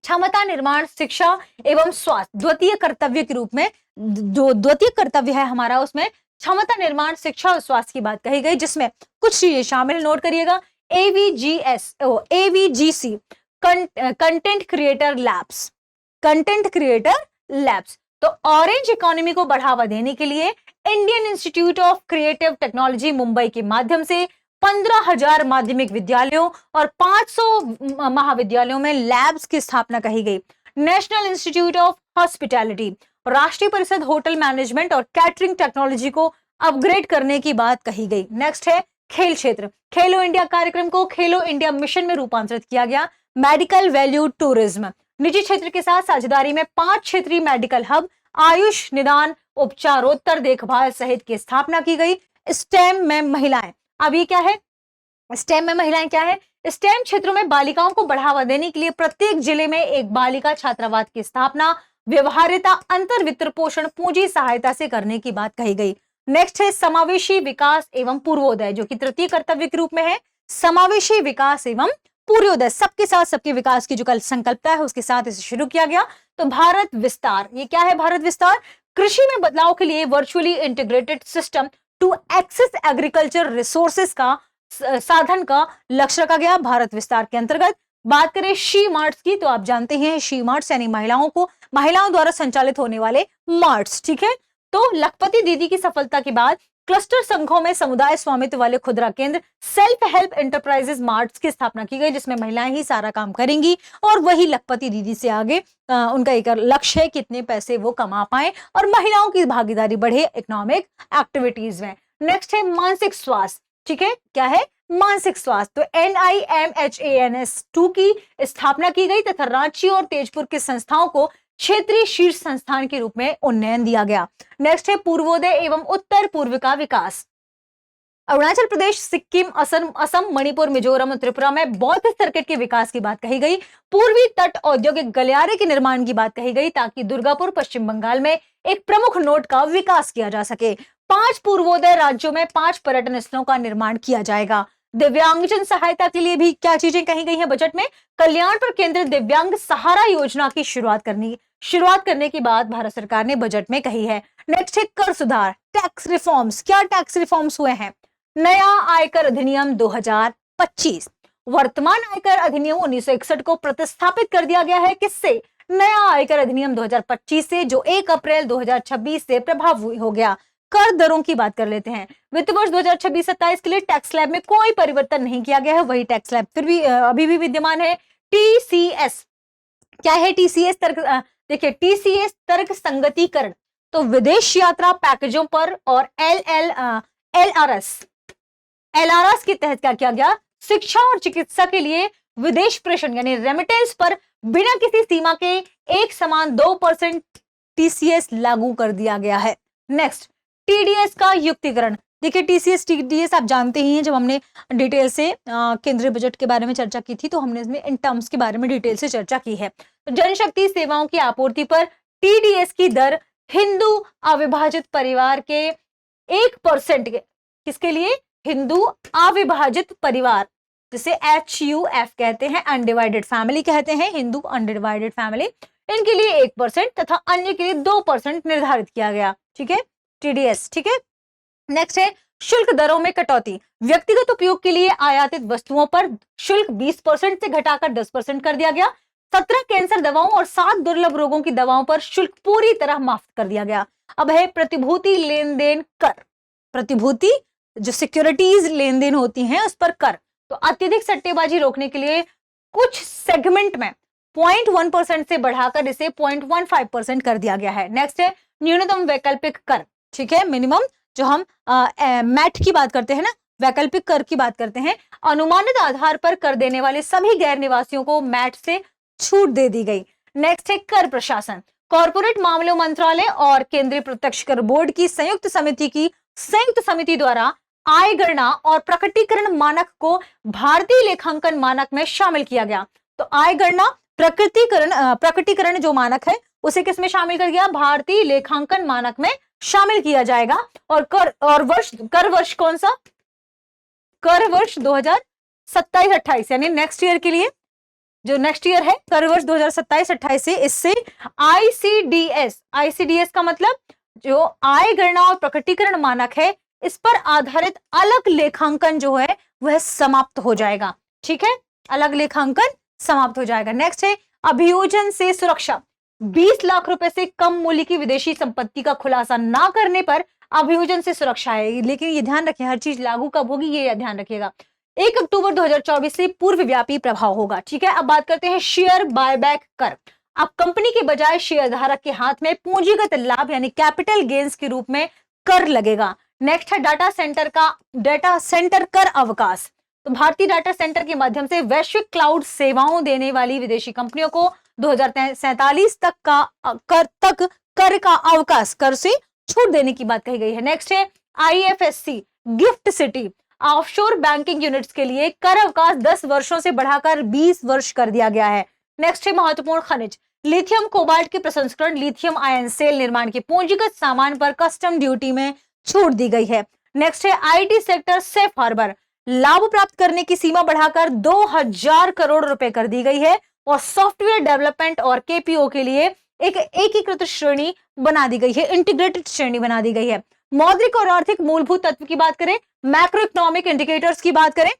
क्षमता निर्माण शिक्षा एवं स्वास्थ्य द्वितीय कर्तव्य के रूप में, जो द्वितीय कर्तव्य है हमारा, उसमें क्षमता निर्माण शिक्षा और स्वास्थ्य की बात कही गई, जिसमें कुछ चीजें शामिल, नोट करिएगा। AVGC content creator labs, content creator labs. तो ऑरेंज इकोनॉमी को बढ़ावा देने के लिए Indian Institute of Creative Technology Mumbai के माध्यम से 15,000 माध्यमिक विद्यालयों और 500 महाविद्यालयों में लैब्स की स्थापना कही गई। नेशनल इंस्टीट्यूट ऑफ हॉस्पिटैलिटी, राष्ट्रीय परिषद होटल मैनेजमेंट और कैटरिंग टेक्नोलॉजी को अपग्रेड करने की बात कही गई। नेक्स्ट है खेल क्षेत्र। खेलो इंडिया कार्यक्रम को खेलो इंडिया मिशन में रूपांतरित किया गया। मेडिकल वैल्यू टूरिज्म, निजी क्षेत्र के साथ साझेदारी में 5 क्षेत्रीय मेडिकल हब, आयुष निदान, उपचारोत्तर देखभाल सहित की स्थापना की गई। स्टेम में महिलाएं, अब ये क्या है? स्टेम में महिलाएं क्या है? स्टेम क्षेत्रों में बालिकाओं को बढ़ावा देने के लिए प्रत्येक जिले में एक बालिका छात्रावास की स्थापना व्यवहार्यता अंतर वित्त पोषण पूंजी सहायता से करने की बात कही गई। नेक्स्ट है समावेशी विकास एवं पूर्वोदय, जो कि तृतीय कर्तव्य के रूप में है। समावेशी विकास एवं पूर्वोदय, सबके साथ सबके विकास की जो कल संकल्पना है उसके साथ इसे शुरू किया गया। तो भारत विस्तार, ये क्या है? भारत विस्तार कृषि में बदलाव के लिए virtually integrated system to access agriculture resources का साधन का लक्ष्य रखा गया भारत विस्तार के अंतर्गत। बात करें शी मार्ट्स की, तो आप जानते हैं शी मार्ट्स यानी महिलाओं द्वारा संचालित होने वाले मार्ट्स, ठीक है। तो लखपति दीदी की सफलता के बाद क्लस्टर संघों में समुदाय स्वामित्व वाले खुदरा केंद्र सेल्फ हेल्प एंटरप्राइजेस मार्ट्स की स्थापना की गई, जिसमें महिलाएं ही सारा काम करेंगी और वही लखपति दीदी से आगे उनका एक लक्ष्य है कितने पैसे वो कमा पाए और महिलाओं की भागीदारी बढ़े इकोनॉमिक एक्टिविटीज में। नेक्स्ट है मानसिक स्वास्थ्य, ठीक है, क्या है? मानसिक स्वास्थ्य। तो NIMHANS2 की स्थापना की गई तथा रांची और तेजपुर की संस्थाओं को क्षेत्रीय शीर्ष संस्थान के रूप में उन्नयन दिया गया। नेक्स्ट है पूर्वोदय एवं उत्तर पूर्व का विकास। अरुणाचल प्रदेश, सिक्किम, असम, मणिपुर, मिजोरम और त्रिपुरा में बौद्ध सर्किट के विकास की बात कही गई। पूर्वी तट औद्योगिक गलियारे के निर्माण की बात कही गई ताकि दुर्गापुर पश्चिम बंगाल में एक प्रमुख नोड का विकास किया जा सके। 5 पूर्वोदय राज्यों में 5 पर्यटन स्थलों का निर्माण किया जाएगा। दिव्यांगजन सहायता के लिए भी क्या चीजें कही गई हैं बजट में? कल्याण पर केंद्रित दिव्यांग सहारा योजना की शुरुआत करने की बात भारत सरकार ने बजट में कही है। नेक्स्ट है कर सुधार, टैक्स रिफॉर्म्स। क्या टैक्स रिफॉर्म्स हुए हैं? नया आयकर अधिनियम 2025, वर्तमान आयकर अधिनियम 1961 को प्रतिस्थापित कर दिया गया है। किससे? नया आयकर अधिनियम 2025 से, जो 1 अप्रैल 2026 से प्रभावी हो गया। कर दरों की बात कर लेते हैं। वित्त वर्ष 2026-27 के लिए टैक्स स्लैब में कोई परिवर्तन नहीं किया गया है, वही टैक्स स्लैब फिर भी अभी भी विद्यमान है। टीसीएस क्या है? टीसीएस तर्क, देखिए टीसीएस तर्क संगतिकरण, तो विदेश यात्रा पैकेजों पर, और एलआरएस के तहत क्या किया गया? शिक्षा और चिकित्सा के लिए विदेश प्रेषण यानी रेमिटेंस पर बिना किसी सीमा के एक समान 2% टीसीएस लागू कर दिया गया है। नेक्स्ट, टीडीएस का युक्तिकरण। देखिए टीसीएस टीडीएस आप जानते ही हैं, जब हमने डिटेल से केंद्रीय बजट के बारे में चर्चा की थी तो हमने इसमें इन टर्म्स के बारे में डिटेल से चर्चा की है। तो जनशक्ति सेवाओं की आपूर्ति पर टीडीएस की दर हिंदू अविभाजित परिवार के 1% के, किसके लिए? हिंदू अविभाजित परिवार, जिसे HUF कहते हैं, अनडिवाइडेड फैमिली कहते हैं, हिंदू अनडिवाइडेड फैमिली, इनके लिए 1% तथा अन्य के लिए 2% निर्धारित किया गया। ठीक है, टीडीएस। ठीक है, नेक्स्ट है शुल्क दरों में कटौती। व्यक्तिगत उपयोग के लिए आयातित वस्तुओं पर शुल्क 20% से घटाकर 10% कर दिया गया। 17 कैंसर दवाओं और 7 दुर्लभ रोगों की दवाओं पर शुल्क पूरी तरह माफ कर दिया गया। अब है प्रतिभूति लेन देन कर। प्रतिभूति जो सिक्योरिटीज लेन देन होती हैं उस पर कर। तो अत्यधिक सट्टेबाजी रोकने के लिए कुछ सेगमेंट में 0.1% से बढ़ाकर इसे 0.15% कर दिया गया है। नेक्स्ट है न्यूनतम वैकल्पिक कर। ठीक है, मिनिमम, जो हम मैट की बात करते हैं ना, वैकल्पिक कर की बात करते हैं। अनुमानित आधार पर कर देने वाले सभी गैर निवासियों को मैट से छूट दे दी गई। नेक्स्ट है कर प्रशासन। कॉर्पोरेट मामलों मंत्रालय और केंद्रीय प्रत्यक्ष कर बोर्ड की संयुक्त समिति द्वारा आय गणना और प्रकटीकरण मानक को भारतीय लेखांकन मानक में शामिल किया गया। तो आय गणना प्रकटीकरण जो मानक है उसे किसमें शामिल कर गया? भारतीय लेखांकन मानक में शामिल किया जाएगा। और कर वर्ष कौन सा? कर वर्ष 2027-28 यानी नेक्स्ट ईयर के लिए, जो नेक्स्ट ईयर है कर वर्ष 2027-28 से इससे आईसीडीएस का मतलब जो आय गणना और प्रकटीकरण मानक है, इस पर आधारित अलग लेखांकन जो है वह समाप्त हो जाएगा। ठीक है, अलग लेखांकन समाप्त हो जाएगा। नेक्स्ट है अभियोजन से सुरक्षा। 20 लाख रुपए से कम मूल्य की विदेशी संपत्ति का खुलासा ना करने पर अभियोजन से सुरक्षा है। लेकिन ये ध्यान रखें, हर चीज लागू कब होगी ये ध्यान रखिएगा। 1 अक्टूबर 2024 से पूर्व व्यापी प्रभाव होगा। ठीक है, अब बात करते हैं शेयर बायबैक कर। अब कंपनी के बजाय शेयर धारक के हाथ में पूंजीगत लाभ यानी कैपिटल गेन्स के रूप में कर लगेगा। नेक्स्ट है डाटा सेंटर कर अवकाश। तो भारतीय डाटा सेंटर के माध्यम से वैश्विक क्लाउड सेवाओं देने वाली विदेशी कंपनियों को 2047 तक कर का अवकाश, कर से छूट देने की बात कही गई है। नेक्स्ट है IFSC gift city. Offshore banking units के लिए कर अवकाश 10 वर्षों से बढ़ाकर 20 वर्ष कर दिया गया है। नेक्स्ट है महत्वपूर्ण खनिज। लिथियम कोबाल्ट के प्रसंस्करण, लिथियम आयन सेल निर्माण के पूंजीगत सामान पर कस्टम ड्यूटी में छूट दी गई है। नेक्स्ट है IT सेक्टर सेफ हार्बर। लाभ प्राप्त करने की सीमा बढ़ाकर 2000 करोड़ रुपए कर दी गई है और सॉफ्टवेयर डेवलपमेंट और KPO के लिए एक एकीकृत श्रेणी बना दी गई है, इंटीग्रेटेड श्रेणी बना दी गई है। मौद्रिक और आर्थिक मूलभूत तत्व की बात करें, मैक्रो इकोनॉमिक इंडिकेटर्स की बात करें,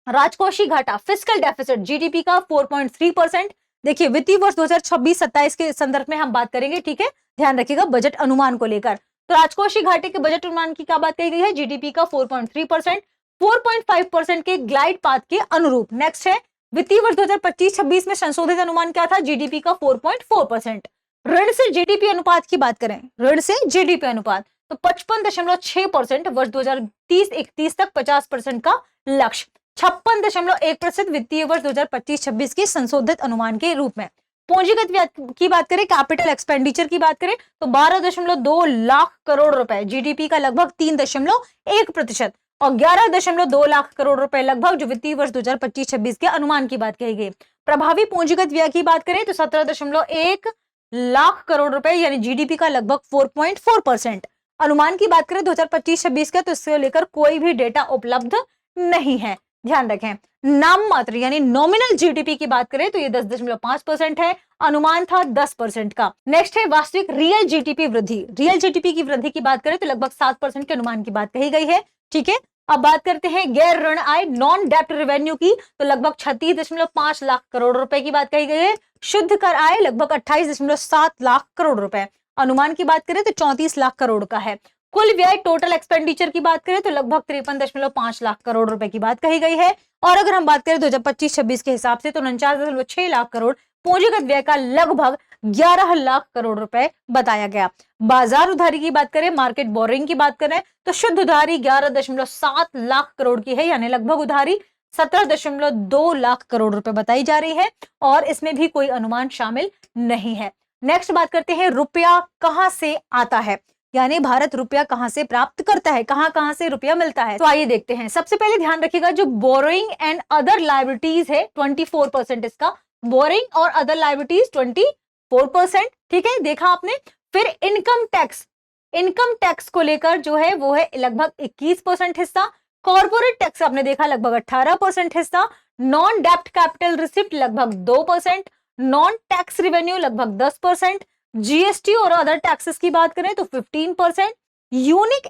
राजकोषीय घाटा फिस्कल डेफिसिट GDP का 4.3%। देखिए वित्तीय वर्ष 2026-27 के संदर्भ में हम बात करेंगे। ठीक है, ध्यान रखिएगा बजट अनुमान को लेकर। तो राजकोषीय घाटे के बजट अनुमान की क्या बात कही गई है? GDP का 4.3%, 4.5% के ग्लाइड पाथ के अनुरूप। नेक्स्ट है वित्तीय वर्ष 2025-26 में संशोधित अनुमान क्या था? GDP का 4.4%। ऋण से GDP अनुपात की बात करें, ऋण से GDP अनुपात तो 55.6% वर्ष 2030-31 तक 50% का लक्ष्य, 56.1% वित्तीय वर्ष 2025-26 के संशोधित अनुमान के रूप में। पूंजीगत की बात करें, कैपिटल एक्सपेंडिचर की बात करें तो 12.2 लाख करोड़ रुपए, GDP का लगभग 3.1% और 11.2 लाख करोड़ रुपए लगभग जो वित्तीय वर्ष 2025-26 के अनुमान की बात कही गई। प्रभावी पूंजीगत व्यय की बात करें तो 17.1 लाख करोड़ रुपए यानी GDP का लगभग 4.4%। अनुमान की बात करें 2025-26 का तो इससे लेकर कोई भी डेटा उपलब्ध नहीं है, ध्यान रखें। नाम मात्र यानी नॉमिनल जीडीपी की बात करें तो ये 10.5% है, अनुमान था 10% का। नेक्स्ट है वास्तविक रियल जीडीपी वृद्धि। रियल जीडीपी की वृद्धि की बात करें तो लगभग 7% के अनुमान की बात कही गई है, ठीक है। अब बात करते हैं गैर ऋण आय नॉन डेप्ट रेवेन्यू की, तो लगभग 36.5 लाख करोड़ रुपए की बात कही गई है। शुद्ध कर आय लगभग 28.7 लाख करोड़ रुपए, अनुमान की बात करें तो 34 लाख करोड़ का है। कुल व्यय टोटल एक्सपेंडिचर की बात करें तो लगभग 53.5 लाख करोड़ रुपए की बात कही गई है। और अगर हम बात करें 2025-26 के हिसाब से तो 49.6 लाख करोड़, पूंजीगत व्यय का लगभग 11 लाख करोड़ रुपए बताया गया। बाजार उधारी की बात करें, मार्केट बोरिंग की बात करें तो शुद्ध उधारी 11.7 लाख करोड़ की है, यानी लगभग उधारी 17.2 लाख करोड़ रुपए बताई जा रही है और इसमें भी कोई अनुमान शामिल नहीं है। नेक्स्ट बात करते हैं रुपया कहां से आता है, यानी भारत रुपया कहां से प्राप्त करता है, कहां से रुपया मिलता है। तो आइए देखते हैं। सबसे पहले ध्यान रखिएगा जो बोरोइंग एंड अदर लायबिलिटीज है 24% इसका, बोरोइंग और अदर लायबिलिटीज 24%, ठीक है, देखा आपने। फिर इनकम टैक्स को लेकर जो है वो है लगभग 21% हिस्सा। कॉर्पोरेट टैक्स आपने देखा लगभग 18% हिस्सा। नॉन डेप्ट कैपिटल रिसिप्ट लगभग 2%, नॉन टैक्स रिवेन्यू लगभग 10%, जीएसटी और अदर टैक्सेस की बात करें तो 15%, यूनिक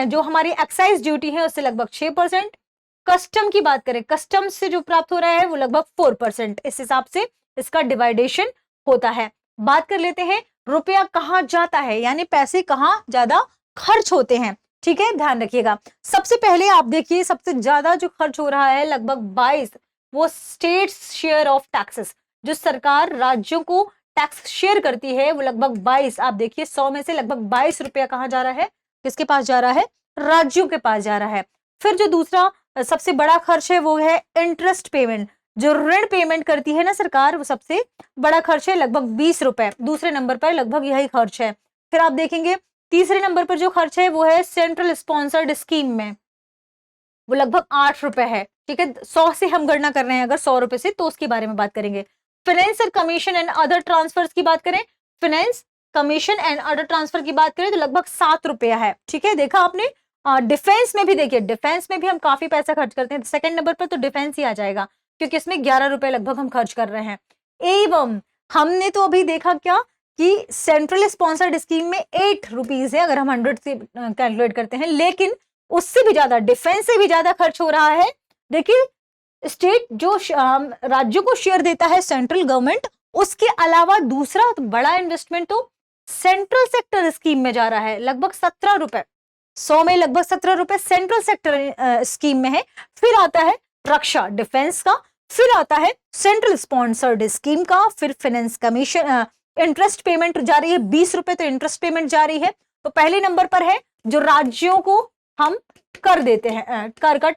जो हमारी एक्साइज ड्यूटी है उससे लगभग 6%, कस्टम की बात करें, कस्टम से जो प्राप्त हो रहा है वो लगभग 4%। इस हिसाब से इसका डिवाइडेशन होता है। बात कर लेते हैं रुपया कहां जाता है, यानी पैसे कहां ज्यादा खर्च होते हैं, ठीक है, ध्यान रखिएगा। सबसे पहले आप देखिए सबसे ज्यादा जो खर्च हो रहा है लगभग 22, वो स्टेट शेयर ऑफ टैक्सेस, जो सरकार राज्यों को टैक्स शेयर करती है वो लगभग 22, आप देखिए 100 में से लगभग 22 रुपया कहां जा रहा है, किसके पास जा रहा है, राज्यों के पास जा रहा है। फिर जो दूसरा सबसे बड़ा खर्च है वो है इंटरेस्ट पेमेंट, जो ऋण पेमेंट करती है ना सरकार, वो सबसे बड़ा खर्च है लगभग 20 रुपए, दूसरे नंबर पर लगभग यही खर्च है। फिर आप देखेंगे तीसरे नंबर पर जो खर्च है वो है सेंट्रल स्पॉन्सर्ड स्कीम में, वो लगभग 8 रुपए है, ठीक है। 100 से हम गणना कर रहे हैं, अगर 100 रुपए से तो उसके बारे में बात करेंगे। फाइनेंस और कमीशन एंड अदर ट्रांसफर्स की बात करें, finance commission and other transfer की बात करें तो लगभग 7 रुपया है, ठीक है, देखा आपने। डिफेंस में भी देखिए, डिफेंस में भी हम काफी पैसा खर्च करते हैं, सेकंड नंबर पर तो डिफेंस ही आ जाएगा क्योंकि इसमें 11 रुपए लगभग हम खर्च कर रहे हैं। एवं हमने तो अभी देखा क्या कि सेंट्रल स्पॉन्सर्ड स्कीम में 8 रुपीज है अगर हम 100 से कैलकुलेट करते हैं, लेकिन उससे भी ज्यादा, डिफेंस से भी ज्यादा खर्च हो रहा है। देखिए स्टेट जो राज्यों को शेयर देता है सेंट्रल गवर्नमेंट, उसके अलावा दूसरा तो बड़ा इन्वेस्टमेंट तो सेंट्रल सेक्टर स्कीम में जा रहा है, लगभग 17 रुपए, 100 में लगभग 17 रुपए सेंट्रल सेक्टर स्कीम में है। फिर आता है रक्षा डिफेंस का, फिर आता है सेंट्रल स्पॉन्सर्ड स्कीम का, फिर फाइनेंस कमीशन, इंटरेस्ट पेमेंट जा रही है 20 रुपए, तो इंटरेस्ट पेमेंट जा रही है। तो पहले नंबर पर है जो राज्यों को हम कर देते हैं, कर का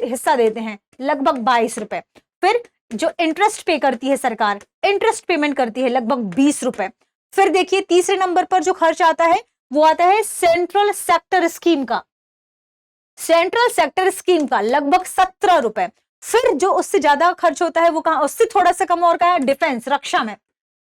हिस्सा देते हैं लगभग 22 रुपए। फिर जो इंटरेस्ट पे करती है सरकार, इंटरेस्ट पेमेंट करती है लगभग 20 रुपए। फिर देखिए तीसरे नंबर पर जो खर्च आता है वो आता है सेंट्रल सेक्टर स्कीम का, सेंट्रल सेक्टर स्कीम का लगभग 17 रुपए। फिर जो उससे ज्यादा खर्च होता है वो कहां, उससे थोड़ा सा कम और का है डिफेंस, रक्षा में,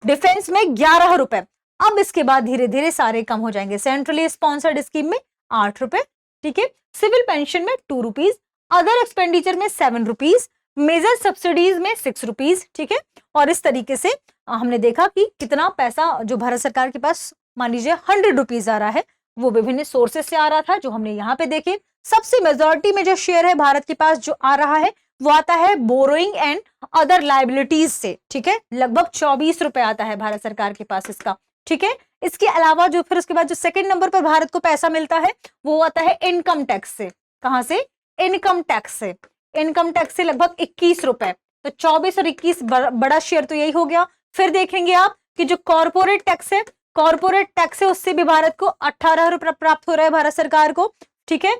डिफेंस में 11 रुपए। अब इसके बाद धीरे धीरे सारे कम हो जाएंगे। सेंट्रली स्पॉन्सर्ड स्कीम में 8 रुपए, ठीक है, सिविल पेंशन में 2 रुपीज, अदर एक्सपेंडिचर में 7 रुपीज, मेजर सब्सिडीज में 6 रुपीज, ठीक है। और इस तरीके से हमने देखा कि कितना पैसा जो भारत सरकार के पास मान लीजिए 100 रुपीज आ रहा है, वो विभिन्न सोर्सेस से आ रहा था जो हमने यहाँ पे देखे। सबसे मेजॉरिटी में जो शेयर है भारत के पास जो आ रहा है वो आता है बोरोइंग एंड अदर लाइबिलिटीज से, ठीक है, लगभग 24 रुपए आता है भारत सरकार के पास इसका, ठीक है। इसके अलावा जो फिर उसके बाद जो सेकंड नंबर पर भारत को पैसा मिलता है वो आता है इनकम टैक्स से। कहां से, इनकम टैक्स से, इनकम टैक्स से लगभग 21 रुपए, तो 24 और 21 बड़ा शेयर तो यही हो गया। फिर देखेंगे आप कि जो कॉर्पोरेट टैक्स है, कॉर्पोरेट टैक्स है उससे भी भारत को 18 रुपए प्राप्त हो रहा है भारत सरकार को, ठीक है,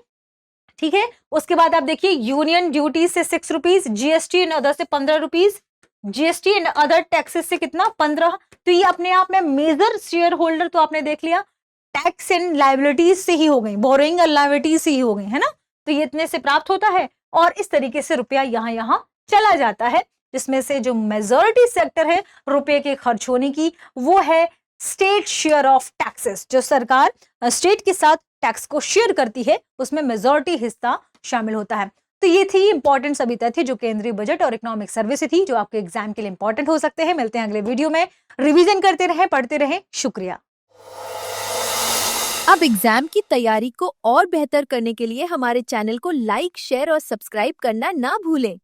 ठीक है। उसके बाद आप देखिए यूनियन ड्यूटी से 6 रुपीज, जीएसटी एंड अदर से 15 rupees, GST and other taxes से कितना 15। तो ये अपने आप में मेजर शेयर होल्डर तो आपने देख लिया टैक्स एंड लायबिलिटीज से ही हो गई, बोरोइंग और लायबिलिटीज से ही हो गई, है ना। तो ये इतने से प्राप्त होता है और इस तरीके से रुपया यहाँ चला जाता है, जिसमें से जो मेजॉरिटी सेक्टर है रुपये के खर्च होने की वो है स्टेट शेयर ऑफ टैक्सेस, जो सरकार स्टेट के साथ टैक्स को शेयर करती है उसमें मेजॉरिटी हिस्सा शामिल होता है। तो ये थी इंपॉर्टेंट सभी तथ्य जो केंद्रीय बजट और इकोनॉमिक सर्वे से थी, जो आपके एग्जाम के लिए इंपॉर्टेंट हो सकते हैं। मिलते हैं अगले वीडियो में। रिवीजन करते रहें, पढ़ते रहें। शुक्रिया। अब एग्जाम की तैयारी को और बेहतर करने के लिए हमारे चैनल को लाइक, शेयर और सब्सक्राइब करना ना भूलें।